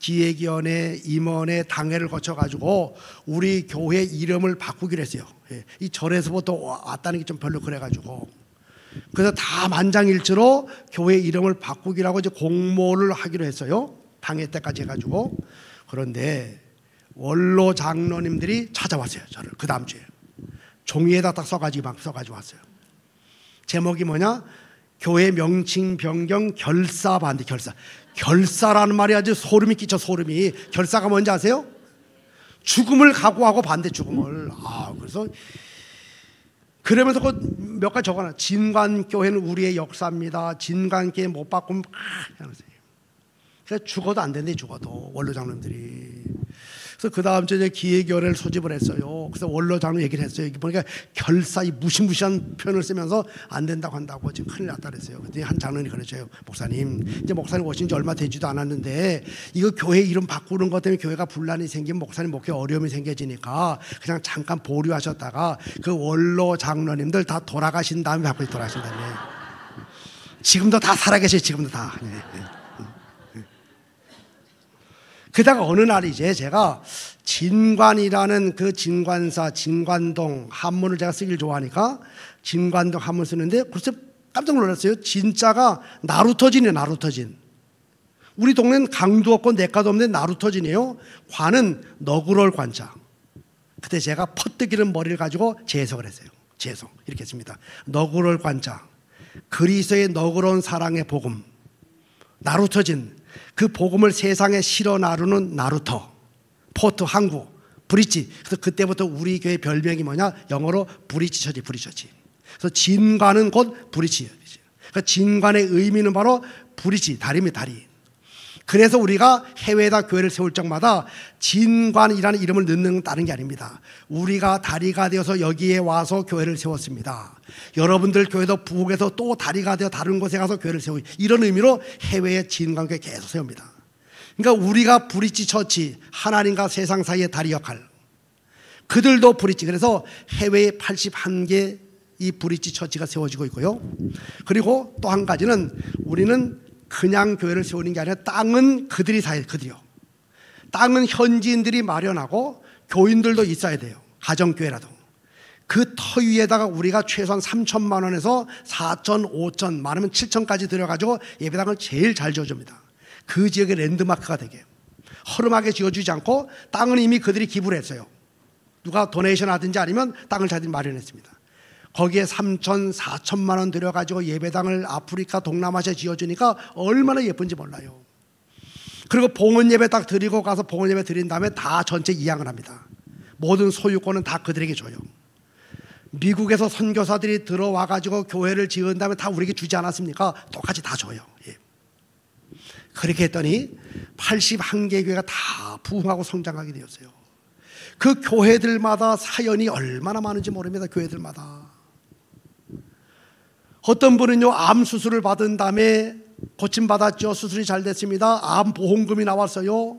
기획위원회, 임원회, 당회를 거쳐가지고 우리 교회 이름을 바꾸기로 했어요. 이 절에서부터 왔다는 게 좀 별로 그래가지고. 그래서 다 만장일치로 교회 이름을 바꾸기라고 이제 공모를 하기로 했어요. 당회 때까지 해가지고. 그런데 원로 장로님들이 찾아왔어요. 저를 그 다음 주에 종이에다 딱 써가지고 왔어요. 제목이 뭐냐? 교회 명칭 변경 결사 반대. 결사라는 말이 아주 소름이 끼쳐. 소름이. 결사가 뭔지 아세요? 죽음을 각오하고 반대. 죽음을. 그래서 그러면서 그 몇 가지 적어놔. 진관교회는 우리의 역사입니다. 진관교회 못 바꾸면 그래서 죽어도 안 된대. 죽어도 원로 장로님들이. 그래서 그 다음 주에 기획위원회를 소집을 했어요. 그래서 원로 장로 얘기를 했어요. 여기 보니까 결사, 이 무시무시한 표현을 쓰면서 안 된다고 한다고 지금 큰일 났다 그랬어요. 그랬더니 한 장로님이 그랬어요. 목사님, 이제 목사님 오신 지 얼마 되지도 않았는데 이거 교회 이름 바꾸는 것 때문에 교회가 분란이 생기면 목사님 목회 어려움이 생겨지니까 그냥 잠깐 보류하셨다가 그 원로 장로님들 다 돌아가신 다음에 바꾸시 돌아가신 다음에 지금도 다 살아계세요. 지금도 다. 그러다가 어느 날 이제 제가 진관이라는 그 진관사, 진관동 한문을 제가 쓰기를 좋아하니까 진관동 한문 쓰는데 글쎄 깜짝 놀랐어요. 진짜가 나루터진이에요. 나루터진. 우리 동네는 강도 없고 내과도 없는데 나루터진이에요. 관은 너구롤 관자. 그때 제가 퍼뜨기는 머리를 가지고 재해석을 했어요. 재해석 이렇게 했습니다. 너구롤 관자, 그리스도의 너그러운 사랑의 복음, 나루터진. 그 복음을 세상에 실어 나르는 나루터, 포트, 항구, 브릿지. 그래서 그때부터 우리 교회 별명이 뭐냐? 영어로 브릿지 처지, 브릿지 처지. 그래서 진관은 곧 브릿지예요. 그러니까 진관의 의미는 바로 브릿지, 다리입니다, 다리. 그래서 우리가 해외에다 교회를 세울 적마다 진관이라는 이름을 넣는 건 다른 게 아닙니다. 우리가 다리가 되어서 여기에 와서 교회를 세웠습니다. 여러분들 교회도 부엌에서 또 다리가 되어 다른 곳에 가서 교회를 세우고 이런 의미로 해외에 진관교회 계속 세웁니다. 그러니까 우리가 브릿지 처치, 하나님과 세상 사이의 다리 역할. 그들도 브릿지. 그래서 해외에 81개 이 브릿지 처치가 세워지고 있고요. 그리고 또 한 가지는 우리는 그냥 교회를 세우는 게 아니라 땅은 그들이 사야 돼요. 그들이요. 땅은 현지인들이 마련하고 교인들도 있어야 돼요. 가정교회라도. 그 터 위에다가 우리가 최소한 3천만 원에서 4천, 5천, 많으면 7천까지 들여가지고 예배당을 제일 잘 지어줍니다. 그 지역의 랜드마크가 되게. 허름하게 지어주지 않고 땅은 이미 그들이 기부를 했어요. 누가 도네이션 하든지 아니면 땅을 자기들이 마련했습니다. 거기에 3천, 4천만 원 들여가지고 예배당을 아프리카, 동남아시아에 지어주니까 얼마나 예쁜지 몰라요. 그리고 봉헌 예배 딱 드리고 가서 봉헌 예배 드린 다음에 다 전체 이양을 합니다. 모든 소유권은 다 그들에게 줘요. 미국에서 선교사들이 들어와가지고 교회를 지은 다음에 다 우리에게 주지 않았습니까? 똑같이 다 줘요. 예. 그렇게 했더니 81개 교회가 다 부흥하고 성장하게 되었어요. 그 교회들마다 사연이 얼마나 많은지 모릅니다. 교회들마다. 어떤 분은요, 암 수술을 받은 다음에 고침받았죠. 수술이 잘 됐습니다. 암 보험금이 나왔어요.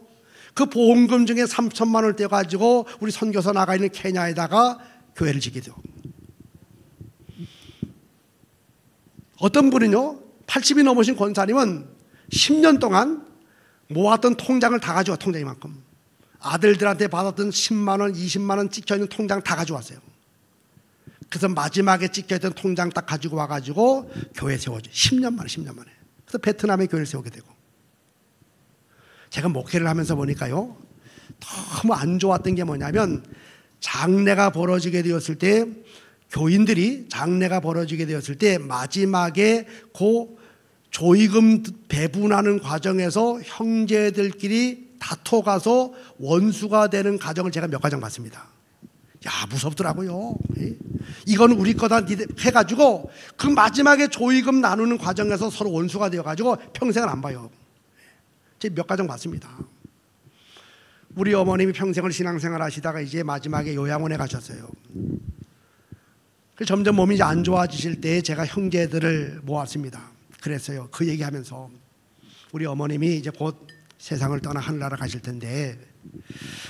그 보험금 중에 3천만 원을 떼가지고 우리 선교사 나가 있는 케냐에다가 교회를 지게 돼요. 어떤 분은요, 80이 넘으신 권사님은 10년 동안 모았던 통장을 다 가져와. 통장이만큼. 아들들한테 받았던 10만 원, 20만 원 찍혀있는 통장 다 가져왔어요. 그래서 마지막에 찍혀있던 통장 딱 가지고 와가지고 교회 세워줘. 10년 만에. 그래서 베트남에 교회를 세우게 되고. 제가 목회를 하면서 보니까요, 너무 안 좋았던 게 뭐냐면, 장례가 벌어지게 되었을 때, 교인들이 장례가 벌어지게 되었을 때 마지막에 그 조의금 배분하는 과정에서 형제들끼리 다퉈가서 원수가 되는 과정을 제가 몇 가정 봤습니다. 야, 무섭더라고요. 이건 우리 거다 해가지고 그 마지막에 조의금 나누는 과정에서 서로 원수가 되어가지고 평생을 안 봐요. 제가 몇 가정 봤습니다. 우리 어머님이 평생을 신앙생활 하시다가 이제 마지막에 요양원에 가셨어요. 점점 몸이 이제 안 좋아지실 때 제가 형제들을 모았습니다. 그랬어요. 그 얘기하면서 우리 어머님이 이제 곧 세상을 떠나 하늘나라 가실 텐데,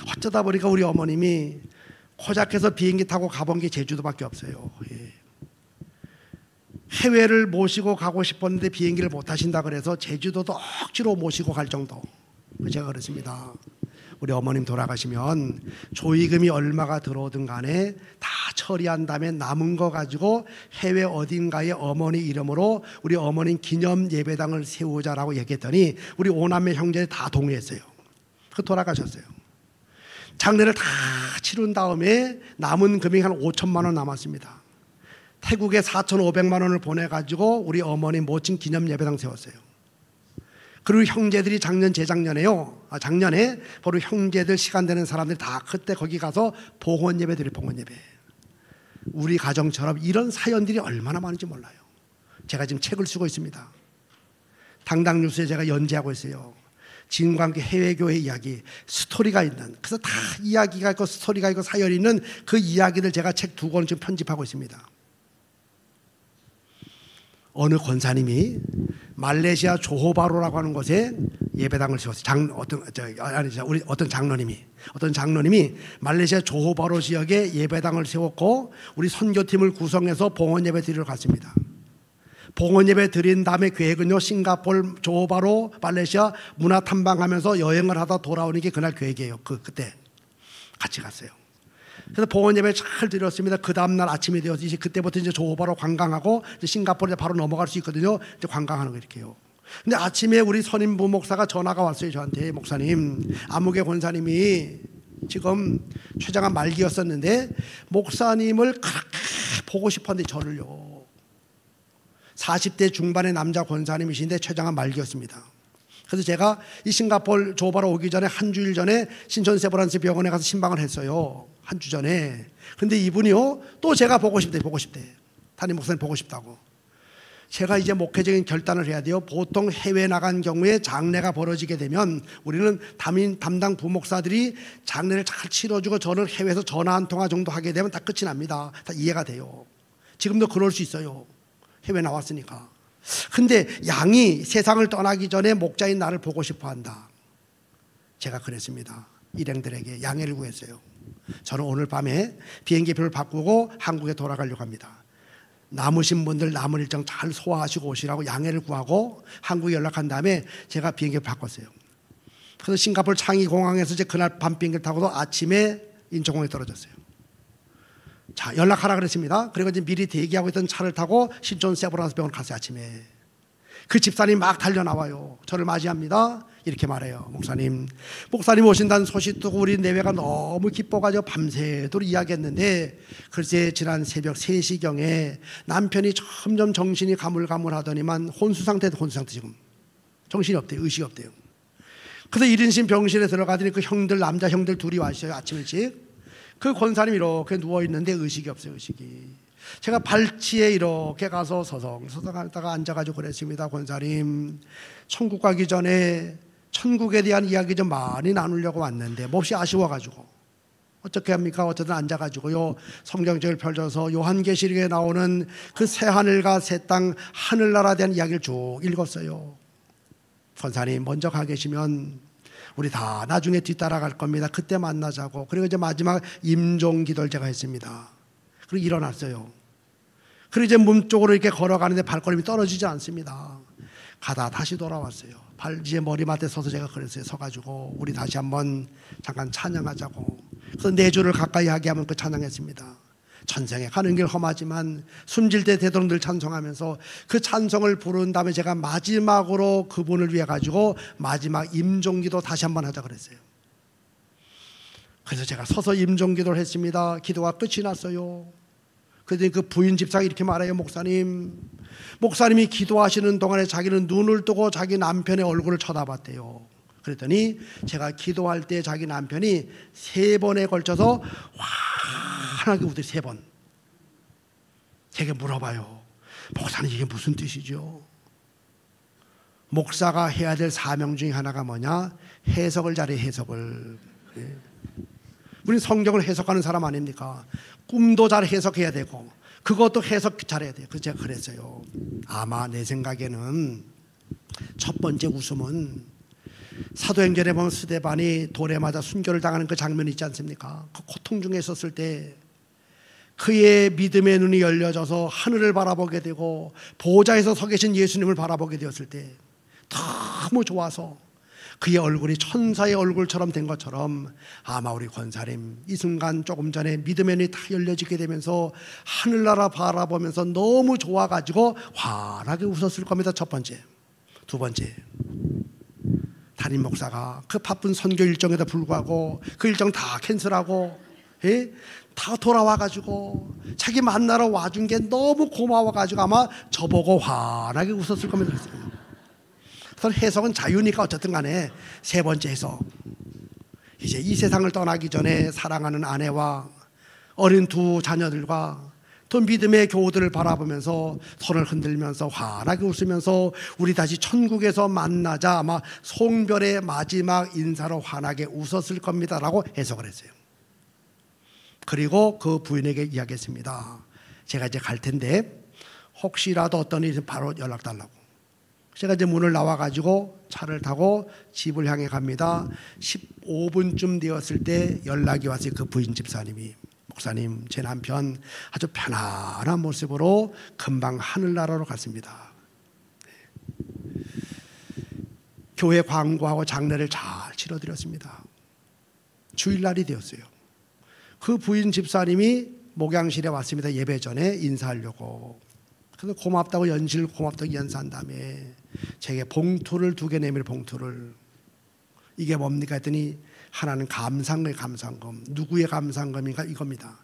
어쩌다 보니까 우리 어머님이 코작해서 비행기 타고 가본 게 제주도밖에 없어요. 해외를 모시고 가고 싶었는데 비행기를 못 타신다 그래서 제주도도 억지로 모시고 갈 정도. 제가 그랬습니다. 우리 어머님 돌아가시면 조의금이 얼마가 들어오든 간에 다 처리한 다음에 남은 거 가지고 해외 어딘가에 어머니 이름으로 우리 어머님 기념 예배당을 세우자라고 얘기했더니 우리 오남매 형제들 다 동의했어요. 그 돌아가셨어요. 장례를 다 치른 다음에 남은 금액이 한 5천만 원 남았습니다. 태국에 4,500만 원을 보내가지고 우리 어머니 모친 기념 예배당 세웠어요. 그리고 형제들이 작년 재작년에요. 작년에 바로 형제들 시간 되는 사람들이 다 그때 거기 가서 봉헌 예배 드려요. 봉헌 예배. 우리 가정처럼 이런 사연들이 얼마나 많은지 몰라요. 제가 지금 책을 쓰고 있습니다. 당당 뉴스에 제가 연재하고 있어요. 진광교 해외교회 이야기, 스토리가 있는, 그래서 다 이야기가 있고 스토리가 있고 사연이 있는 그 이야기들 제가 책 2권을 지금 편집하고 있습니다. 어느 권사님이 말레이시아 조호바로라고 하는 곳에 예배당을 세웠어요. 어떤 장로님이 말레이시아 조호바로 지역에 예배당을 세웠고 우리 선교팀을 구성해서 봉헌 예배 드리러 갔습니다. 봉헌 예배 드린 다음에 계획은요, 싱가포르, 조호바로, 말레이시아 문화 탐방하면서 여행을 하다 돌아오는 게 그날 계획이에요. 그때 같이 갔어요. 그래서 봉헌 예배 잘 드렸습니다. 그 다음날 아침이 되어서 이제 그때부터 이제 조호바로 관광하고 이제 싱가포르에 바로 넘어갈 수 있거든요. 이제 관광하는 거 이렇게요. 근데 아침에 우리 선임 부목사가 전화가 왔어요. 저한테, 목사님, 아무개 권사님이 지금 췌장암 말기였었는데 목사님을 그렇게 보고 싶었는데 저를요. 40대 중반의 남자 권사님이신데 췌장암 말기였습니다. 그래서 제가 이 싱가포르 조호바로 오기 전에 한 주일 전에 신촌 세브란스 병원에 가서 신방을 했어요. 한 주 전에. 근데 이분이요, 또 제가 보고 싶대. 담임 목사님 보고 싶다고. 제가 이제 목회적인 결단을 해야 돼요. 보통 해외 나간 경우에 장례가 벌어지게 되면 우리는 담당 부목사들이 장례를 잘 치러주고 저는 해외에서 전화 한 통화 정도 하게 되면 다 끝이 납니다. 다 이해가 돼요. 지금도 그럴 수 있어요. 해외 나왔으니까. 근데 양이 세상을 떠나기 전에 목자인 나를 보고 싶어 한다. 제가 그랬습니다. 일행들에게 양해를 구했어요. 저는 오늘 밤에 비행기표를 바꾸고 한국에 돌아가려고 합니다. 남으신 분들 남은 일정 잘 소화하시고 오시라고 양해를 구하고 한국에 연락한 다음에 제가 비행기를 바꿨어요. 그래서 싱가포르 창이 공항에서 이제 그날 밤 비행기를 타고도 아침에 인천공항에 떨어졌어요. 자, 연락하라 그랬습니다. 그리고 이제 미리 대기하고 있던 차를 타고 신촌 세브란스 병원 갔어요. 아침에 그 집사님이 막 달려나와요. 저를 맞이합니다. 이렇게 말해요. 목사님 오신다는 소식 듣고 우리 내외가 너무 기뻐가지고 밤새도록 이야기했는데 글쎄 지난 새벽 3시경에 남편이 점점 정신이 가물가물하더니만 혼수 상태 지금 정신이 없대요. 의식이 없대요. 그래서 1인실 병실에 들어가더니 그 형들, 남자 형들 둘이 왔어요. 아침 일찍. 그 권사님이 이렇게 누워있는데 의식이 없어요. 의식이. 제가 발치에 이렇게 가서 서성하다가 앉아가지고 그랬습니다. 권사님, 천국 가기 전에 천국에 대한 이야기 좀 많이 나누려고 왔는데 몹시 아쉬워가지고 어떻게 합니까? 어쨌든 앉아가지고요, 성경책을 펼쳐서 요한계시록에 나오는 그 새 하늘과 새 땅, 하늘나라에 대한 이야기를 쭉 읽었어요. 권사님 먼저 가 계시면 우리 다 나중에 뒤따라갈 겁니다. 그때 만나자고. 그리고 이제 마지막 임종 기도를 제가 했습니다. 그리고 일어났어요. 그리고 이제 문 쪽으로 이렇게 걸어가는데 발걸음이 떨어지지 않습니다. 가다 다시 돌아왔어요. 이제 머리맡에 서서 제가 그랬어요. 서가지고 우리 다시 한번 잠깐 찬양하자고. 그래서 4주를 가까이 하게 하면 그 찬양했습니다. 전생에 가는 길 험하지만 숨질 때 되도록 늘 찬송하면서 그 찬송을 부른 다음에 제가 마지막으로 그분을 위해 가지고 마지막 임종기도 다시 한번 하자 그랬어요. 그래서 제가 서서 임종기도를 했습니다. 기도가 끝이 났어요. 그랬더니 그 부인 집사가 이렇게 말해요. 목사님이 기도하시는 동안에 자기는 눈을 뜨고 자기 남편의 얼굴을 쳐다봤대요. 그랬더니 제가 기도할 때 자기 남편이 3번에 걸쳐서 환하게 웃더니 3번. 제게 물어봐요. 목사님 이게 무슨 뜻이죠? 목사가 해야 될 사명 중에 하나가 뭐냐? 해석을 잘해, 해석을. 우리 성경을 해석하는 사람 아닙니까? 꿈도 잘 해석해야 되고 그것도 해석 잘해야 돼요. 그래서 제가 그랬어요. 아마 내 생각에는 첫 번째 웃음은 사도행전에 보면 스데반이 돌에 맞아 순교를 당하는 그 장면이 있지 않습니까? 그 고통 중에 있었을 때 그의 믿음의 눈이 열려져서 하늘을 바라보게 되고 보좌에서 서 계신 예수님을 바라보게 되었을 때 너무 좋아서 그의 얼굴이 천사의 얼굴처럼 된 것처럼 아마 우리 권사님 이 순간 조금 전에 믿음의 눈이 다 열려지게 되면서 하늘나라 바라보면서 너무 좋아가지고 환하게 웃었을 겁니다. 첫 번째. 두 번째, 담임 목사가 그 바쁜 선교 일정에도 불구하고 그 일정 다 캔슬하고 다 돌아와가지고 자기 만나러 와준 게 너무 고마워가지고 아마 저보고 환하게 웃었을 겁니다. 해석은 자유니까 어쨌든 간에 세 번째 해석, 이제 이 세상을 떠나기 전에 사랑하는 아내와 어린 2 자녀들과 또 믿음의 교우들을 바라보면서 손을 흔들면서 환하게 웃으면서 우리 다시 천국에서 만나자 아마 송별의 마지막 인사로 환하게 웃었을 겁니다 라고 해석을 했어요. 그리고 그 부인에게 이야기했습니다. 제가 이제 갈 텐데 혹시라도 어떤 일이 바로 연락 달라고. 제가 이제 문을 나와가지고 차를 타고 집을 향해 갑니다. 15분쯤 되었을 때 연락이 왔어요. 그 부인 집사님이. 목사님, 제 남편 아주 편안한 모습으로 금방 하늘나라로 갔습니다. 교회 광고하고 장례를 잘 치러드렸습니다. 주일날이 되었어요. 그 부인 집사님이 목양실에 왔습니다. 예배 전에 인사하려고. 그래서 고맙다고 연사한 다음에 제게 봉투를 2개 내밀 봉투를. 이게 뭡니까 했더니 하나는 감상금. 누구의 감상금인가 이겁니다.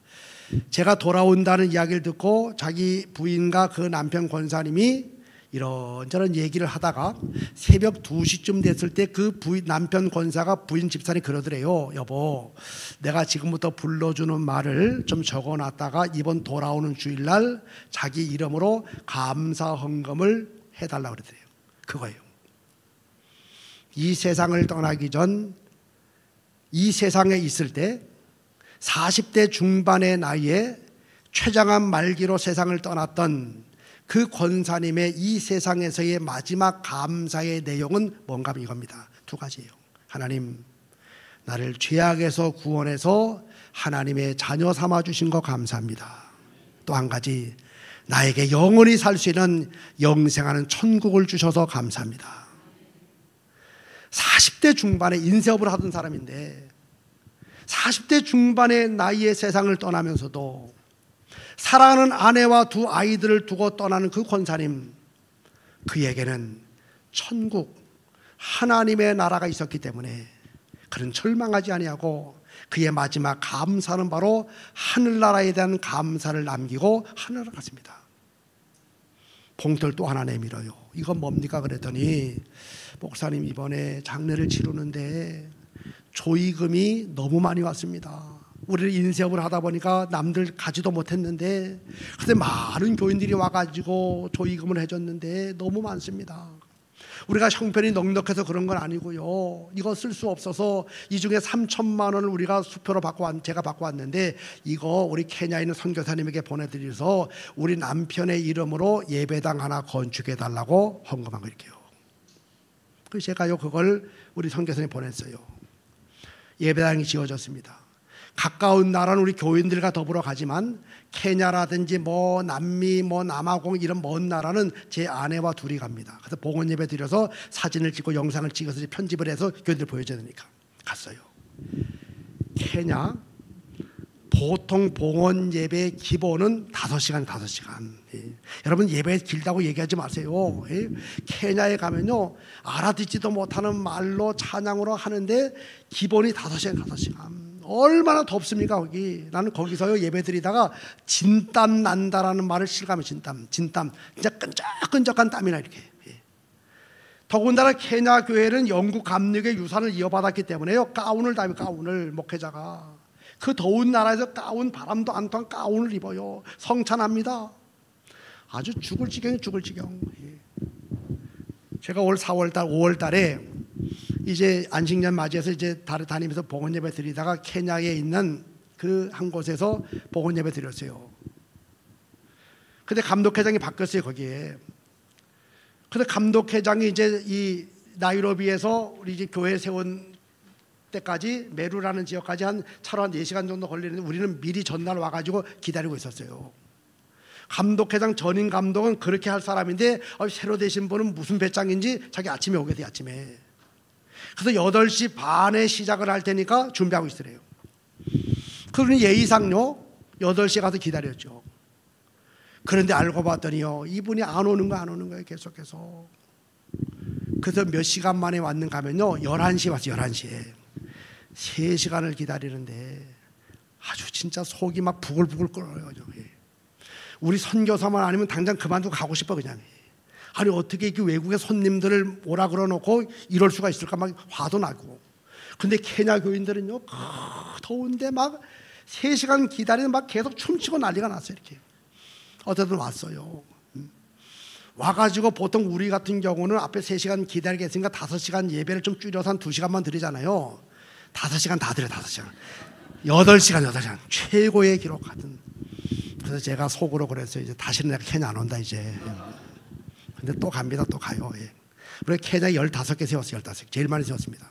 제가 돌아온다는 이야기를 듣고 자기 부인과 그 남편 권사님이 이런저런 얘기를 하다가 새벽 2시쯤 됐을 때 그 남편 권사가 부인 집사님 그러더래요. 여보, 내가 지금부터 불러주는 말을 좀 적어놨다가 이번 돌아오는 주일날 자기 이름으로 감사 헌금을 해달라고 그러더래요. 그거예요. 이 세상을 떠나기 전 이 세상에 있을 때 40대 중반의 나이에 췌장암 말기로 세상을 떠났던 그 권사님의 이 세상에서의 마지막 감사의 내용은 뭔가 이겁니다. 2가지예요. 하나님, 나를 죄악에서 구원해서 하나님의 자녀 삼아 주신 거 감사합니다. 또 한 가지, 나에게 영원히 살 수 있는 영생하는 천국을 주셔서 감사합니다. 40대 중반에 인쇄업을 하던 사람인데 40대 중반의 나이에 세상을 떠나면서도 사랑하는 아내와 2 아이들을 두고 떠나는 그 권사님, 그에게는 천국, 하나님의 나라가 있었기 때문에 그는 절망하지 아니하고 그의 마지막 감사는 바로 하늘나라에 대한 감사를 남기고 하늘나라 갔습니다. 봉투를 또 하나 내밀어요. 이건 뭡니까 그랬더니 목사님 이번에 장례를 치르는데 조의금이 너무 많이 왔습니다. 우리를 인쇄업을 하다 보니까 남들 가지도 못했는데 그때 많은 교인들이 와가지고 조의금을 해줬는데 너무 많습니다. 우리가 형편이 넉넉해서 그런 건 아니고요. 이거 쓸 수 없어서 이 중에 3천만 원을 우리가 수표로 제가 받고 왔는데 이거 우리 케냐에 있는 선교사님에게 보내드려서 우리 남편의 이름으로 예배당 하나 건축해달라고 헌금한 거 이렇게요. 그래서 제가요 그걸 우리 선교사님에 보냈어요. 예배당이 지어졌습니다. 가까운 나라는 우리 교인들과 더불어 가지만 케냐라든지 뭐 남미 뭐 남아공 이런 먼 나라는 제 아내와 둘이 갑니다. 그래서 봉헌 예배 드려서 사진을 찍고 영상을 찍어서 편집을 해서 교인들 보여줘야 되니까 갔어요. 케냐 보통 봉헌 예배 기본은 5시간, 5시간. 예. 여러분 예배 길다고 얘기하지 마세요. 예. 케냐에 가면요 알아듣지도 못하는 말로 찬양으로 하는데 기본이 5시간, 5시간. 얼마나 덥습니까 거기. 나는 거기서요 예배 드리다가 진땀 난다라는 말을 실감해. 진땀 진짜 끈적끈적한 땀이나 이렇게. 예. 더군다나 케냐 교회는 영국 감리교의 유산을 이어받았기 때문에요 가운을 다요. 가운을 목회자가 그 더운 나라에서 가운, 바람도 안 통한 가운을 입어요. 성찬합니다. 아주 죽을 지경이 죽을 지경. 제가 올 4월달 5월달에 이제 안식년 맞이해서 이제 다니면서 봉헌 예배 드리다가 케냐에 있는 그 한 곳에서 봉헌 예배 드렸어요. 근데 감독회장이 바뀌었어요 거기에. 근데 감독회장이 이제 이 나이로비에서 우리 이제 교회 세운 때까지 메루라는 지역까지 한 차로 한 4시간 정도 걸리는데 우리는 미리 전날 와가지고 기다리고 있었어요. 감독회장 전임 감독은 그렇게 할 사람인데 새로 되신 분은 무슨 배짱인지 자기 아침에 오게 돼. 아침에. 그래서 8시 반에 시작을 할 테니까 준비하고 있으래요. 그러니 예의상요 8시에 가서 기다렸죠. 그런데 알고 봤더니요 이분이 안 오는 거예요 계속해서. 그래서 몇 시간 만에 왔는가 하면요 11시에 왔어요. 11시에 3시간을 기다리는데 아주 진짜 속이 막 부글부글 끓어요. 우리 선교사만 아니면 당장 그만두고 가고 싶어 그냥. 아니 어떻게 이렇게 외국의 손님들을 오라 그러놓고 이럴 수가 있을까 막 화도 나고. 근데 케냐 교인들은요 더운데 막 3시간 기다리는 막 계속 춤추고 난리가 났어요. 이렇게 어쨌든 왔어요. 와가지고 보통 우리 같은 경우는 앞에 3시간 기다리겠으니까 5시간 예배를 좀 줄여서 한 2시간만 드리잖아요. 5시간 다 드려. 5시간 8시간 최고의 기록 같은. 그래서 제가 속으로 그랬어요. 이제 다시는 내가 케냐 안 온다 이제. 근데 또 갑니다. 또 가요. 예. 우리 케냐 15개 세웠어요. 15개 제일 많이 세웠습니다.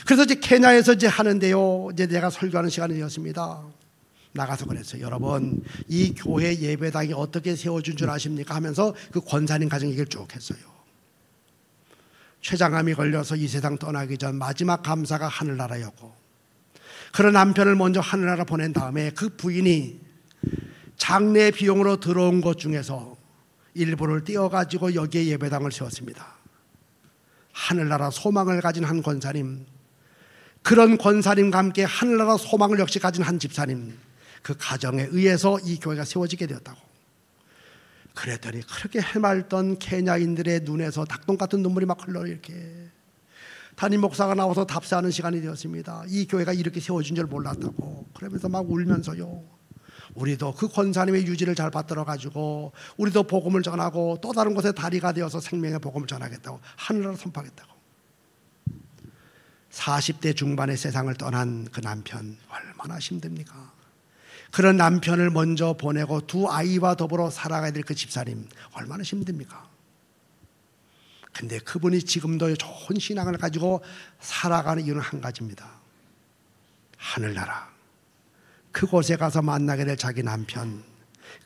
그래서 이제 케냐에서 이제 하는데요 이제 내가 설교하는 시간이 되었습니다. 나가서 그랬어요. 여러분 이 교회 예배당이 어떻게 세워준 줄 아십니까 하면서 그 권사님 가정 얘기를 쭉 했어요. 췌장암이 걸려서 이 세상 떠나기 전 마지막 감사가 하늘나라였고 그런 남편을 먼저 하늘나라 보낸 다음에 그 부인이 장례 비용으로 들어온 것 중에서 일부를 떼어가지고 여기에 예배당을 세웠습니다. 하늘나라 소망을 가진 한 권사님, 그런 권사님과 함께 하늘나라 소망을 역시 가진 한 집사님, 그 가정에 의해서 이 교회가 세워지게 되었다고. 그랬더니 그렇게 해맑던 케냐인들의 눈에서 닭똥 같은 눈물이 막 흘러 이렇게. 담임 목사가 나와서 답사하는 시간이 되었습니다. 이 교회가 이렇게 세워진 줄 몰랐다고. 그러면서 막 울면서요 우리도 그 권사님의 유지를 잘 받들어 가지고 우리도 복음을 전하고 또 다른 곳에 다리가 되어서 생명의 복음을 전하겠다고 하늘나라 선포하겠다고. 40대 중반의 세상을 떠난 그 남편 얼마나 힘듭니까? 그런 남편을 먼저 보내고 2 아이와 더불어 살아가야 될 그 집사님 얼마나 힘듭니까? 근데 그분이 지금도 좋은 신앙을 가지고 살아가는 이유는 한 가지입니다. 하늘나라 그곳에 가서 만나게 될 자기 남편,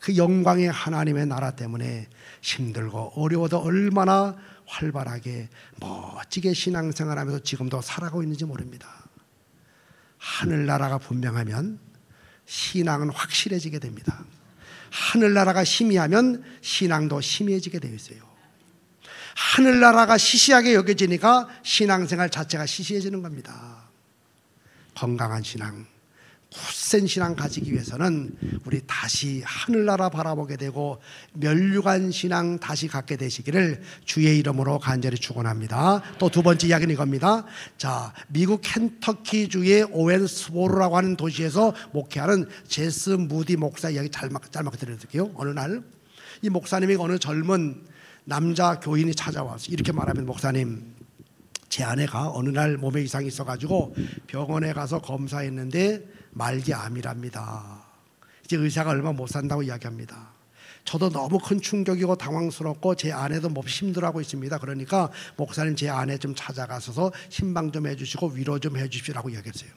그 영광의 하나님의 나라 때문에 힘들고 어려워도 얼마나 활발하게 멋지게 신앙생활하면서 지금도 살아가고 있는지 모릅니다. 하늘나라가 분명하면 신앙은 확실해지게 됩니다. 하늘나라가 희미하면 신앙도 희미해지게 되어 있어요. 하늘나라가 시시하게 여겨지니까 신앙생활 자체가 시시해지는 겁니다. 건강한 신앙, 굳센 신앙 가지기 위해서는 우리 다시 하늘나라 바라보게 되고 면류관 신앙 다시 갖게 되시기를 주의 이름으로 간절히 축원합니다. 또 2번째 이야기는 이겁니다. 자, 미국 켄터키주의 오웬스보르라고 하는 도시에서 목회하는 제스 무디 목사 이야기 짧게 들려드릴게요. 어느 날 이 목사님이 어느 젊은 남자 교인이 찾아와서 이렇게 말하면, 목사님, 제 아내가 어느 날 몸에 이상이 있어가지고 병원에 가서 검사했는데 말기암이랍니다. 이제 의사가 얼마 못 산다고 이야기합니다. 저도 너무 큰 충격이고 당황스럽고 제 아내도 몹시 힘들어하고 있습니다. 그러니까 목사님, 제 아내 좀 찾아가셔서 신방 좀 해주시고 위로 좀 해주십시오라고 이야기했어요.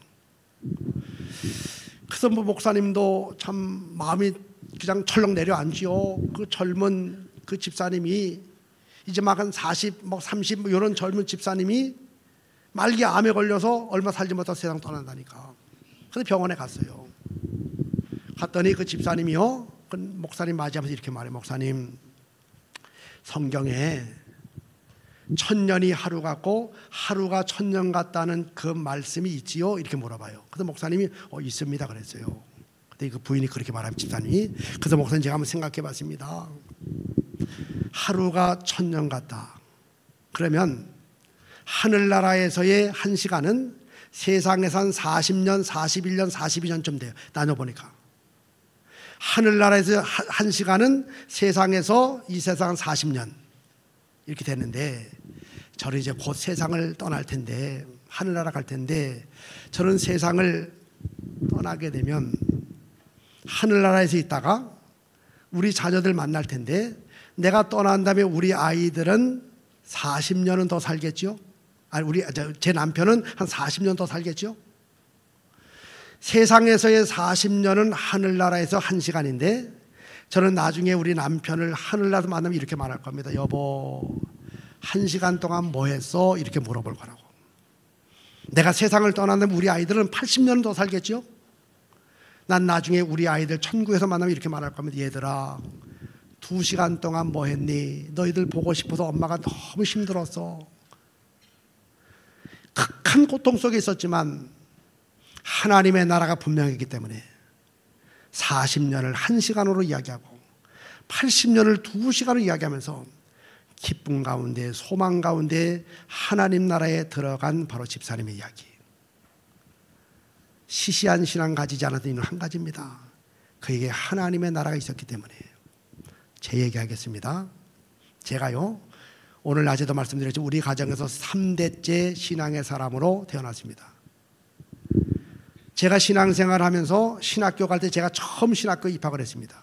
그래서 목사님도 참 마음이 그냥 철렁 내려앉지요. 그 젊은 그 집사님이 이제 막 한 40, 30 이런 젊은 집사님이 말기암에 걸려서 얼마 살지 못해서 세상 떠난다니까. 그래서 병원에 갔어요. 갔더니 그 집사님이요, 그 목사님 맞이하면서 이렇게 말해요. 목사님, 성경에 천년이 하루 같고 하루가 천년 같다는 그 말씀이 있지요? 이렇게 물어봐요. 그래서 목사님이 있습니다 그랬어요. 근데 그 부인이 그렇게 말하면 집사님이, 그래서 목사님 제가 한번 생각해 봤습니다. 하루가 천년 같다. 그러면 하늘나라에서의 한 시간은 세상에서 한 40년, 41년, 42년쯤 돼요. 나눠보니까. 하늘나라에서 한 시간은 세상에서 이 세상 40년 이렇게 되는데, 저는 이제 곧 세상을 떠날 텐데, 하늘나라 갈 텐데, 저는 세상을 떠나게 되면 하늘나라에서 있다가 우리 자녀들 만날 텐데, 내가 떠난 다음에 우리 아이들은 40년은 더 살겠죠? 아니, 제 남편은 한 40년 더 살겠죠? 세상에서의 40년은 하늘나라에서 한 시간인데, 저는 나중에 우리 남편을 하늘나라에서 만나면 이렇게 말할 겁니다. 여보, 한 시간 동안 뭐 했어? 이렇게 물어볼 거라고. 내가 세상을 떠난다면 우리 아이들은 80년은 더 살겠죠? 난 나중에 우리 아이들 천국에서 만나면 이렇게 말할 겁니다. 얘들아, 2시간 동안 뭐 했니? 너희들 보고 싶어서 엄마가 너무 힘들었어. 극한 고통 속에 있었지만 하나님의 나라가 분명했기 때문에 40년을 1시간으로 이야기하고 80년을 2시간으로 이야기하면서 기쁨 가운데, 소망 가운데 하나님 나라에 들어간 바로 집사님의 이야기. 시시한 신앙 가지지 않았던 이유는 한 가지입니다. 그에게 하나님의 나라가 있었기 때문에. 제 얘기하겠습니다. 제가요, 오늘 낮에도 말씀드렸죠. 우리 가정에서 3대째 신앙의 사람으로 태어났습니다. 제가 신앙생활 하면서 신학교 갈 때 제가 처음 신학교 입학을 했습니다.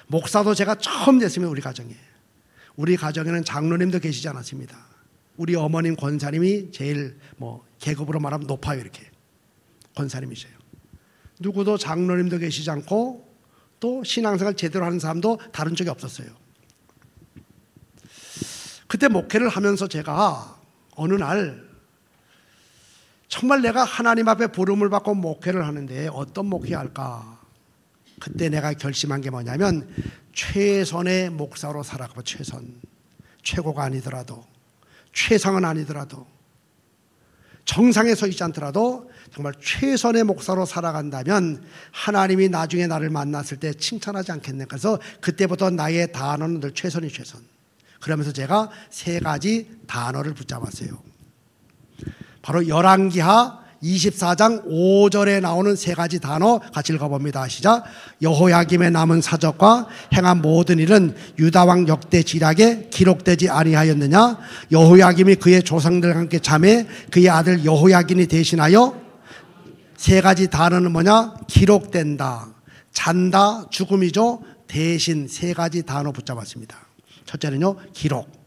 목사도 제가 처음 됐습니다. 우리 가정에. 우리 가정에는 장로님도 계시지 않았습니다. 우리 어머님 권사님이 제일 계급으로 말하면 높아요. 이렇게 권사님이세요. 누구도 장로님도 계시지 않고 또 신앙생활 제대로 하는 사람도 다른 쪽에 없었어요. 그때 목회를 하면서 제가 어느 날 정말 내가 하나님 앞에 부름을 받고 목회를 하는데 어떤 목회할까? 그때 내가 결심한 게 뭐냐면 최선의 목사로 살아가고, 최선, 최고가 아니더라도, 최상은 아니더라도, 정상에 서 있지 않더라도 정말 최선의 목사로 살아간다면 하나님이 나중에 나를 만났을 때 칭찬하지 않겠네. 그래서 그때부터 나의 단어는 늘 최선이 최선. 그러면서 제가 3가지 단어를 붙잡았어요. 바로 열왕기하 24장 5절에 나오는 3가지 단어 같이 읽어봅니다. 시작. 여호야김의 남은 사적과 행한 모든 일은 유다왕 역대 지략에 기록되지 아니하였느냐? 여호야김이 그의 조상들과 함께 잠에 그의 아들 여호야긴이 대신하여, 3가지 단어는 뭐냐? 기록된다, 잔다, 죽음이죠. 대신 3가지 단어 붙잡았습니다. 첫째는요, 기록.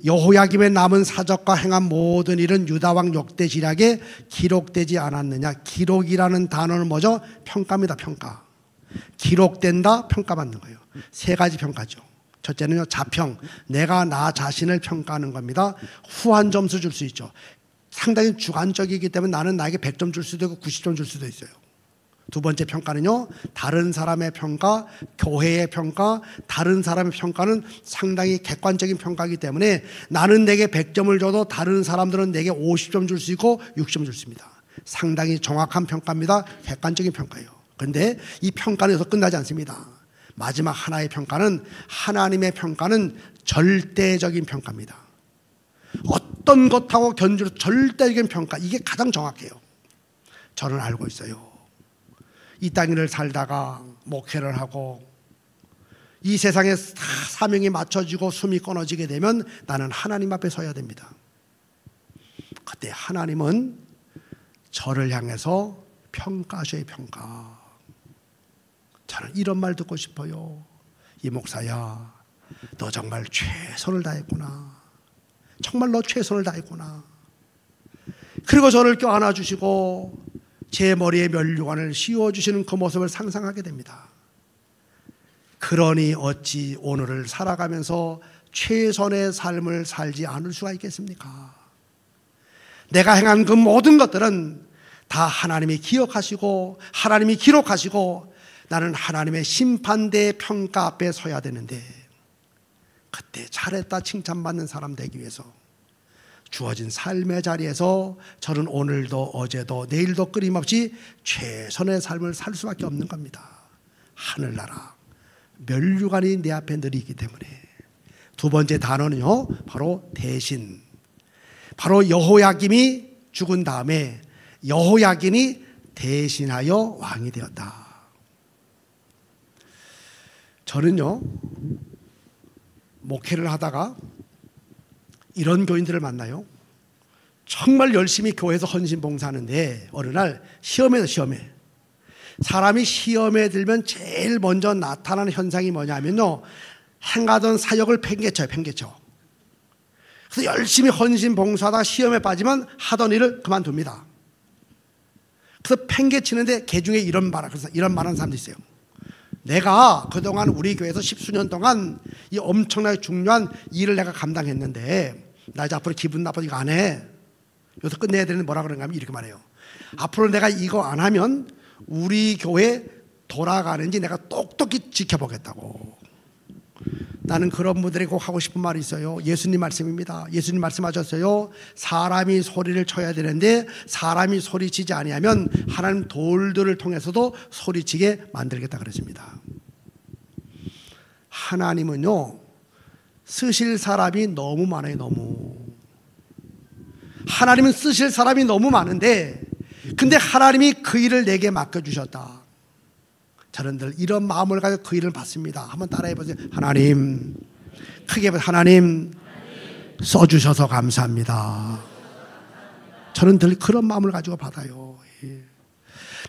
여호야김의 남은 사적과 행한 모든 일은 유다왕 역대 지략에 기록되지 않았느냐. 기록이라는 단어는 뭐죠? 평가입니다. 평가. 기록된다, 평가받는 거예요. 3가지 평가죠. 첫째는요, 자평. 내가 나 자신을 평가하는 겁니다. 후한 점수 줄 수 있죠. 상당히 주관적이기 때문에 나는 나에게 100점 줄 수도 있고 90점 줄 수도 있어요. 2번째 평가는요, 다른 사람의 평가, 교회의 평가, 다른 사람의 평가는 상당히 객관적인 평가이기 때문에 나는 내게 100점을 줘도 다른 사람들은 내게 50점 줄 수 있고 60점 줄 수 있습니다. 상당히 정확한 평가입니다. 객관적인 평가예요. 그런데 이 평가는 여기서 끝나지 않습니다. 마지막 하나의 평가는, 하나님의 평가는 절대적인 평가입니다. 어떤 것하고 견주로 절대적인 평가, 이게 가장 정확해요. 저는 알고 있어요. 이 땅을 살다가 목회를 하고 이 세상에 사명이 맞춰지고 숨이 끊어지게 되면 나는 하나님 앞에 서야 됩니다. 그때 하나님은 저를 향해서 평가하셔야 평가. 저는 이런 말 듣고 싶어요. 이 목사야, 너 정말 최선을 다했구나. 정말 너 최선을 다했구나. 그리고 저를 껴안아주시고 제 머리에 면류관을 씌워주시는 그 모습을 상상하게 됩니다. 그러니 어찌 오늘을 살아가면서 최선의 삶을 살지 않을 수가 있겠습니까? 내가 행한 그 모든 것들은 다 하나님이 기억하시고 하나님이 기록하시고 나는 하나님의 심판대의 평가 앞에 서야 되는데, 그때 잘했다 칭찬받는 사람 되기 위해서 주어진 삶의 자리에서 저는 오늘도 어제도 내일도 끊임없이 최선의 삶을 살 수밖에 없는 겁니다. 하늘나라 면류관이 내 앞에 늘 있기 때문에. 두 번째 단어는요, 바로 대신. 바로 여호야김이 죽은 다음에 여호야긴이 대신하여 왕이 되었다. 저는요, 목회를 하다가 이런 교인들을 만나요. 정말 열심히 교회에서 헌신 봉사하는데 어느 날 시험에 사람이 시험에 들면 제일 먼저 나타나는 현상이 뭐냐면요, 행하던 사역을 팽개쳐요. 그래서 열심히 헌신 봉사하다가 시험에 빠지면 하던 일을 그만둡니다. 그래서 팽개치는데 개중에 이런 말하는 사람도 있어요. 내가 그동안 우리 교회에서 10수년 동안 이 엄청나게 중요한 일을 내가 감당했는데 나 이제 앞으로 기분 나빠서 이거 안 해. 여기서 끝내야 되는데 뭐라 그런가 하면 이렇게 말해요. 앞으로 내가 이거 안 하면 우리 교회 돌아가는지 내가 똑똑히 지켜보겠다고. 나는 그런 분들에게 꼭 하고 싶은 말이 있어요. 예수님 말씀입니다. 예수님 말씀하셨어요. 사람이 소리를 쳐야 되는데 사람이 소리치지 아니하면 하나님 돌들을 통해서도 소리치게 만들겠다 그랬습니다. 하나님은요, 쓰실 사람이 너무 많아요. 너무. 하나님은 쓰실 사람이 너무 많은데, 근데 하나님이 그 일을 내게 맡겨주셨다. 저는 늘 이런 마음을 가지고 그 일을 받습니다. 한번 따라해 보세요. 하나님, 크게 하나님 써주셔서 감사합니다. 저는 늘 그런 마음을 가지고 받아요.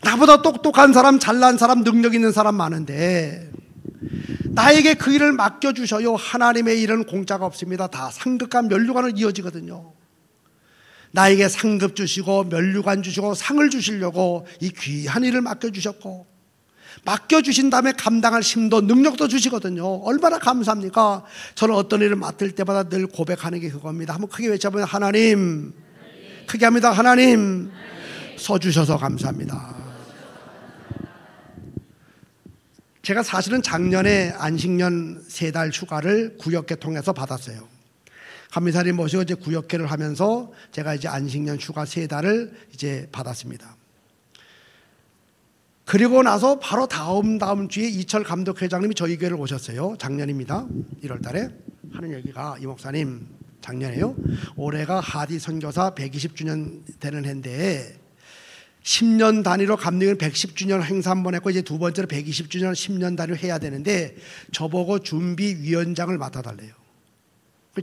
나보다 똑똑한 사람, 잘난 사람, 능력 있는 사람 많은데 나에게 그 일을 맡겨주셔요. 하나님의 일은 공짜가 없습니다. 다 상급과 면류관을 이어지거든요. 나에게 상급 주시고 면류관 주시고 상을 주시려고 이 귀한 일을 맡겨주셨고, 맡겨주신 다음에 감당할 힘도 능력도 주시거든요. 얼마나 감사합니까? 저는 어떤 일을 맡을 때마다 늘 고백하는 게 그겁니다. 한번 크게 외쳐보면 하나님, 크게 합니다. 하나님, 써주셔서 감사합니다. 제가 사실은 작년에 안식년 3달 휴가를 구역회 통해서 받았어요. 감리사님 모시고 이제 구역회를 하면서 제가 이제 안식년 휴가 3달을 이제 받았습니다. 그리고 나서 바로 다음 주에 이철 감독회장님이 저희 교회를 오셨어요. 작년입니다. 1월 달에 하는 얘기가, 이 목사님, 작년에요, 올해가 하디 선교사 120주년 되는 해인데 10년 단위로 감리교는 110주년 행사 한번 했고 이제 두 번째로 120주년 10년 단위로 해야 되는데 저보고 준비위원장을 맡아달래요.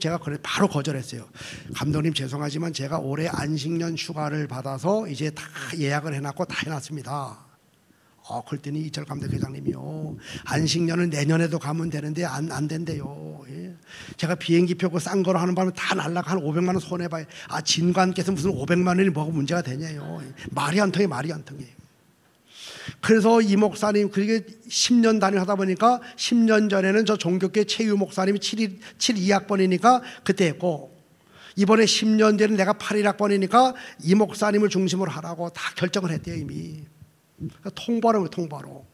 제가 그래 바로 거절했어요. 감독님 죄송하지만 제가 올해 안식년 휴가를 받아서 이제 다 예약을 해놨고 다 해놨습니다. 그랬더니 이철 감독회장님이요, 안식년은 내년에도 가면 되는데 안 된대요. 예. 제가 비행기표 그 싼 거로 하는 바람에 다 날라가 한 500만 원 손해봐요. 진관께서 무슨 500만 원이 뭐가 문제가 되냐요. 말이 안 통해. 그래서 이 목사님, 그게 10년 단위를 하다 보니까 10년 전에는 저 종교계 최유 목사님이 72학번이니까 그때 했고, 이번에 10년 전에 내가 81학번이니까 이 목사님을 중심으로 하라고 다 결정을 했대요 이미. 통보하라고.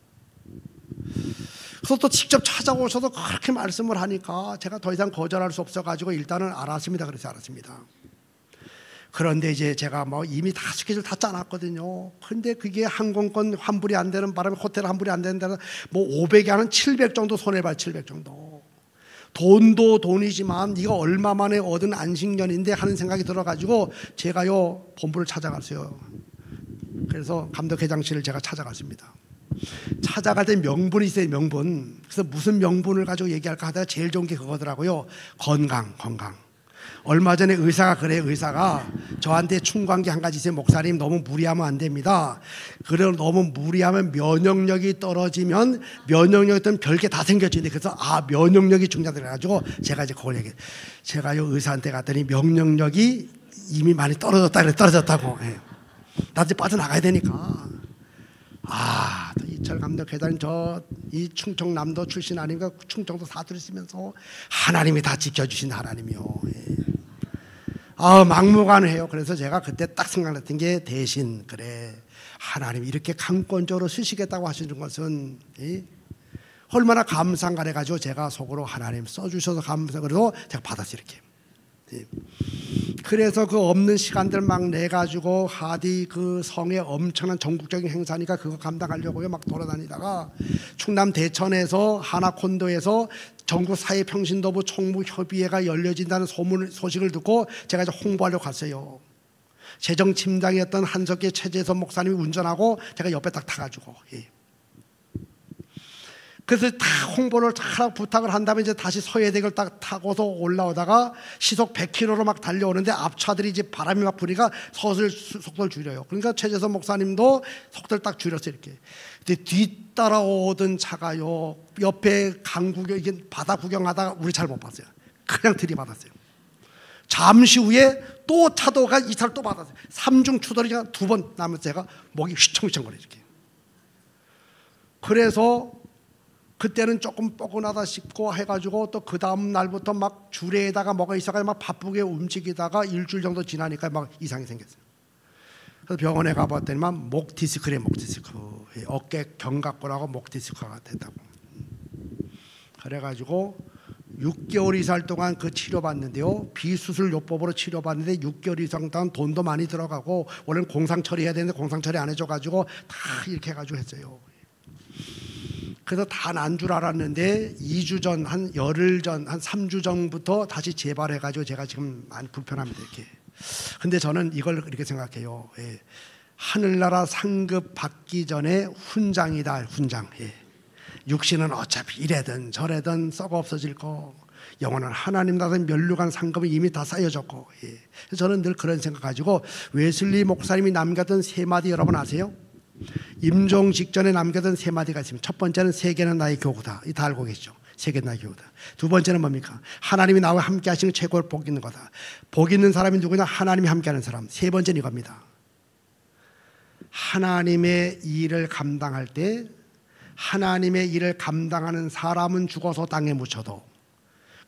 그래서 또 직접 찾아오셔서 그렇게 말씀을 하니까 제가 더 이상 거절할 수 없어가지고 일단은 알았습니다. 그래서 알았습니다. 그런데 이제 제가 뭐 이미 다 스케줄 다 짜놨거든요. 근데 그게 항공권 환불이 안 되는 바람에 호텔 환불이 안 되는 데는 뭐 500이 한 700 정도 손해봐요. 700 정도. 돈도 돈이지만 이거 얼마 만에 얻은 안식년인데 하는 생각이 들어가지고 제가요 본부를 찾아갔어요. 그래서 감독회장실을 제가 찾아갔습니다. 찾아갈 때 명분이 있어요. 명분. 그래서 무슨 명분을 가지고 얘기할까 하다가 제일 좋은 게 그거더라고요. 건강. 얼마 전에 의사가 그래요. 의사가 저한테 충고한 게 한 가지 있어요. 목사님 너무 무리하면 안 됩니다. 그래서 너무 무리하면 면역력이 떨어지면 면역력이 때문에 별게 다 생겨지는데, 그래서 면역력이 중요하다 그래가지고 제가 이제 그걸 얘기해요. 제가요 의사한테 갔더니 면역력이 이미 많이 떨어졌다고. 예. 나도 빠져나가야 되니까. 또 이철 감독회장님 이 충청남도 출신 아닌가, 충청도 사투리 쓰면서 하나님이 다 지켜주신 하나님이요. 예. 막무가내해요. 그래서 제가 그때 딱 생각났던 게 대신 그래 하나님 이렇게 강권적으로 쓰시겠다고 하시는 것은 얼마나 감사한가 해가지고 제가 속으로 하나님 써주셔서 감사 그래서 제가 받았어요 이렇게. 그래서 그 없는 시간들 막 내가지고 하디 그 성에 엄청난 전국적인 행사니까 그거 감당하려고요 막 돌아다니다가 충남 대천에서 하나콘도에서 전국 사회평신도부 총무협의회가 열려진다는 소식을 듣고 제가 이제 홍보하려고 갔어요. 재정팀장이었던 한석계 최재선 목사님이 운전하고 제가 옆에 딱 타가지고 그래서 다 홍보를 다 부탁을 한 다음에 이제 다시 서해대교를 딱 타고서 올라오다가 시속 100km로 막 달려오는데 앞차들이 이제 바람이 막 부니까 서슬 속도를 줄여요. 그러니까 최재선 목사님도 속도를 딱 줄였어요 이렇게. 근데 뒤따라오던 차가요 옆에 강구경 이게 바다 구경하다가 우리 잘 못 봤어요. 그냥 들이받았어요. 잠시 후에 또 차도가 이 차를 또 받았어요. 삼중 추돌이가 2번 나면서 제가 목이 휘청휘청거려 이렇게. 그래서 그때는 조금 뻐근하다 싶고 해가지고 또 그 다음 날부터 막 주례에다가 뭐가 있어가지고 막 바쁘게 움직이다가 일주일 정도 지나니까 막 이상이 생겼어요. 그래서 병원에 가봤더니만 목 디스크래 목 디스크. 어깨 견갑골하고 목 디스크가 됐다고. 그래가지고 6개월 이상 동안 그 치료받는데요. 비수술 요법으로 치료받는데 6개월 이상 동안 돈도 많이 들어가고 원래는 공상 처리해야 되는데 공상 처리 안 해줘가지고 다 이렇게 해가지고 했어요. 그래서 다 난 줄 알았는데 2주 전, 한 열흘 전, 한 3주 전부터 다시 재발해가지고 제가 지금 많이 불편합니다 이렇게. 근데 저는 이걸 이렇게 생각해요. 하늘나라 상급 받기 전에 훈장이다 훈장. 육신은 어차피 이래든 저래든 썩어 없어질 거 영혼은 하나님 나라의 면류관 상급은 이미 다 쌓여졌고. 저는 늘 그런 생각 가지고 웨슬리 목사님이 남겼던 3마디 여러분 아세요? 임종 직전에 남겨둔 3마디가 있습니다. 첫 번째는 세계는 나의 교구다. 이 다 알고 계시죠? 세계는 나의 교구다. 두 번째는 뭡니까? 하나님이 나와 함께 하시는 최고의 복 있는 거다. 복 있는 사람이 누구냐? 하나님이 함께 하는 사람. 세 번째는 이겁니다. 하나님의 일을 감당할 때 하나님의 일을 감당하는 사람은 죽어서 땅에 묻혀도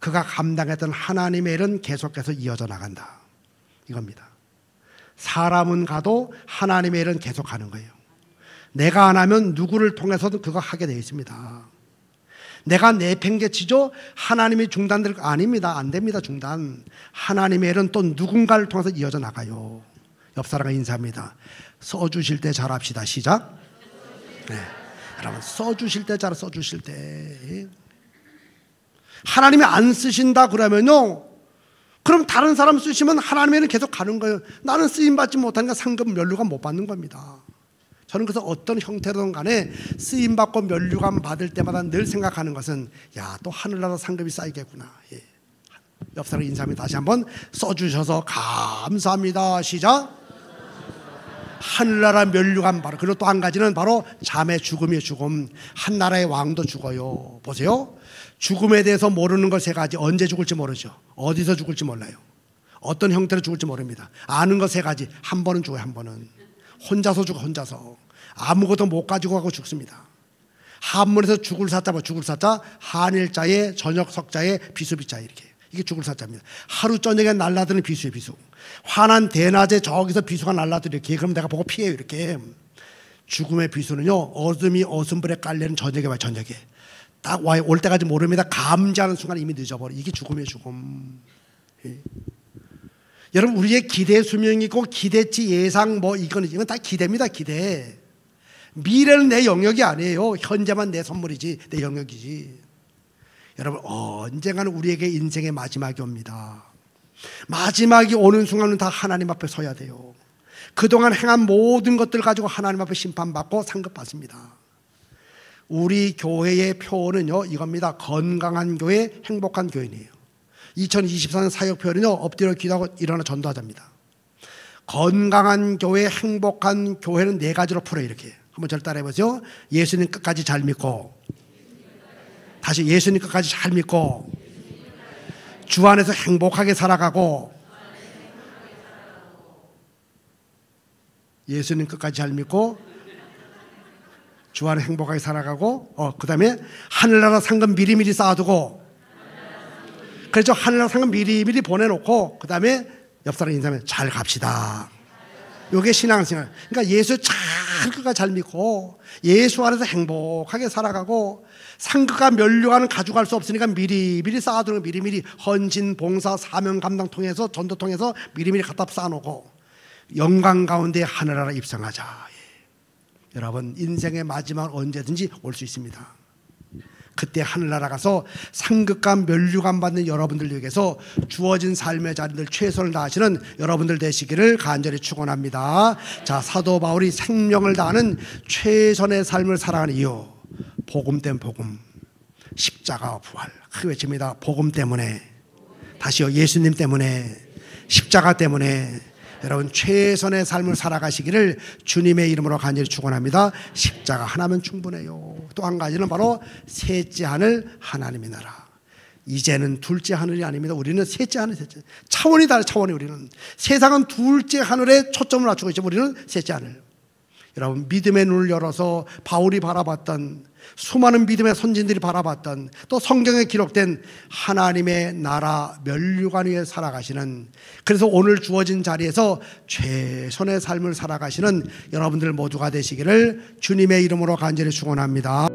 그가 감당했던 하나님의 일은 계속해서 이어져 나간다. 이겁니다. 사람은 가도 하나님의 일은 계속하는 거예요. 내가 안 하면 누구를 통해서든 그거 하게 되어 있습니다. 내가 내팽개치죠? 하나님이 중단될 거 아닙니다. 안 됩니다. 중단. 하나님의 일은 또 누군가를 통해서 이어져 나가요. 옆 사람과 인사합니다. 써주실 때 잘합시다. 시작. 네. 여러분 써주실 때 잘 써주실 때 하나님이 안 쓰신다 그러면요 그럼 다른 사람 쓰시면 하나님의 일은 계속 가는 거예요. 나는 쓰임받지 못하니까 상급 면류관 못 받는 겁니다. 저는 그래서 어떤 형태로든 간에 쓰임받고 면류관 받을 때마다 늘 생각하는 것은 야, 또 하늘나라 상급이 쌓이겠구나. 옆 사람 인사합니다. 다시 한번 써주셔서 감사합니다. 시작. 하늘나라 면류관 바로. 그리고 또 한 가지는 바로 잠의 죽음이에요. 죽음. 한 나라의 왕도 죽어요. 보세요. 죽음에 대해서 모르는 것 3가지. 언제 죽을지 모르죠. 어디서 죽을지 몰라요. 어떤 형태로 죽을지 모릅니다. 아는 것 3가지. 한 번은 죽어요. 한 번은. 혼자서 죽어. 혼자서. 아무것도 못 가지고 가고 죽습니다. 한문에서 죽을 사자 뭐 죽을 사자 한일자에 저녁 석자에 비수비자 이렇게. 이게 죽을 사자입니다. 하루 저녁에 날라드는 비수예요. 비수. 환한 대낮에 저기서 비수가 날라들어 이렇게. 그럼 내가 보고 피해요. 이렇게. 죽음의 비수는요 어둠이 어슴불에 깔리는 저녁에 와요. 저녁에. 딱 와요. 올 때까지 모릅니다. 감지하는 순간 이미 늦어버려. 이게 죽음의 죽음. 여러분 우리의 기대 수명이 있고 기대치 예상 뭐 이건 다 기대입니다. 기대. 미래는 내 영역이 아니에요. 현재만 내 선물이지 내 영역이지. 여러분 언젠가는 우리에게 인생의 마지막이 옵니다. 마지막이 오는 순간은 다 하나님 앞에 서야 돼요. 그동안 행한 모든 것들 가지고 하나님 앞에 심판받고 상급받습니다. 우리 교회의 표어는요 이겁니다. 건강한 교회, 행복한 교인이에요. 2024년 사역표는요 엎드려 기도하고 일어나 전도하자입니다. 건강한 교회, 행복한 교회는 4가지로 풀어요. 이렇게 한번 저를 따라해보세요. 예수님 끝까지 잘 믿고, 다시 예수님 끝까지 잘 믿고, 주 안에서 행복하게 살아가고, 예수님 끝까지 잘 믿고 주 안에 행복하게 살아가고 그 다음에 하늘나라 상금 미리미리 쌓아두고, 그렇죠. 하늘나라 상금 미리미리 보내놓고 그 다음에 옆 사람 인사하면 잘 갑시다. 요게 신앙생활. 그러니까 예수 잘 믿고 예수 안에서 행복하게 살아가고 상급과 면류관은 가져갈 수 없으니까 미리미리 쌓아두는 미리미리 헌신, 봉사, 사명 감당 통해서 전도 통해서 미리미리 갖다 쌓아놓고 영광 가운데 하늘나라 입성하자. 예. 여러분 인생의 마지막 언제든지 올 수 있습니다. 그때 하늘나라 가서 상급과 면류관 받는 여러분들 위해서 주어진 삶의 자리들 최선을 다하시는 여러분들 되시기를 간절히 축원합니다. 자, 사도 바울이 생명을 다하는 최선의 삶을 살아가는 이유, 복음된 복음, 십자가 부활. 크게 외칩니다. 복음 때문에, 다시요, 예수님 때문에, 십자가 때문에 여러분 최선의 삶을 살아가시기를 주님의 이름으로 간절히 축원합니다. 십자가 하나면 충분해요. 또 한 가지는 바로 셋째 하늘 하나님의 나라. 이제는 둘째 하늘이 아닙니다. 우리는 셋째 하늘, 셋째. 차원이 달라, 차원이. 우리는 세상은 둘째 하늘에 초점을 맞추고 있죠. 우리는 셋째 하늘. 여러분 믿음의 눈을 열어서 바울이 바라봤던, 수많은 믿음의 선진들이 바라봤던, 또 성경에 기록된 하나님의 나라 면류관 위에 살아가시는, 그래서 오늘 주어진 자리에서 최선의 삶을 살아가시는 여러분들 모두가 되시기를 주님의 이름으로 간절히 축원합니다.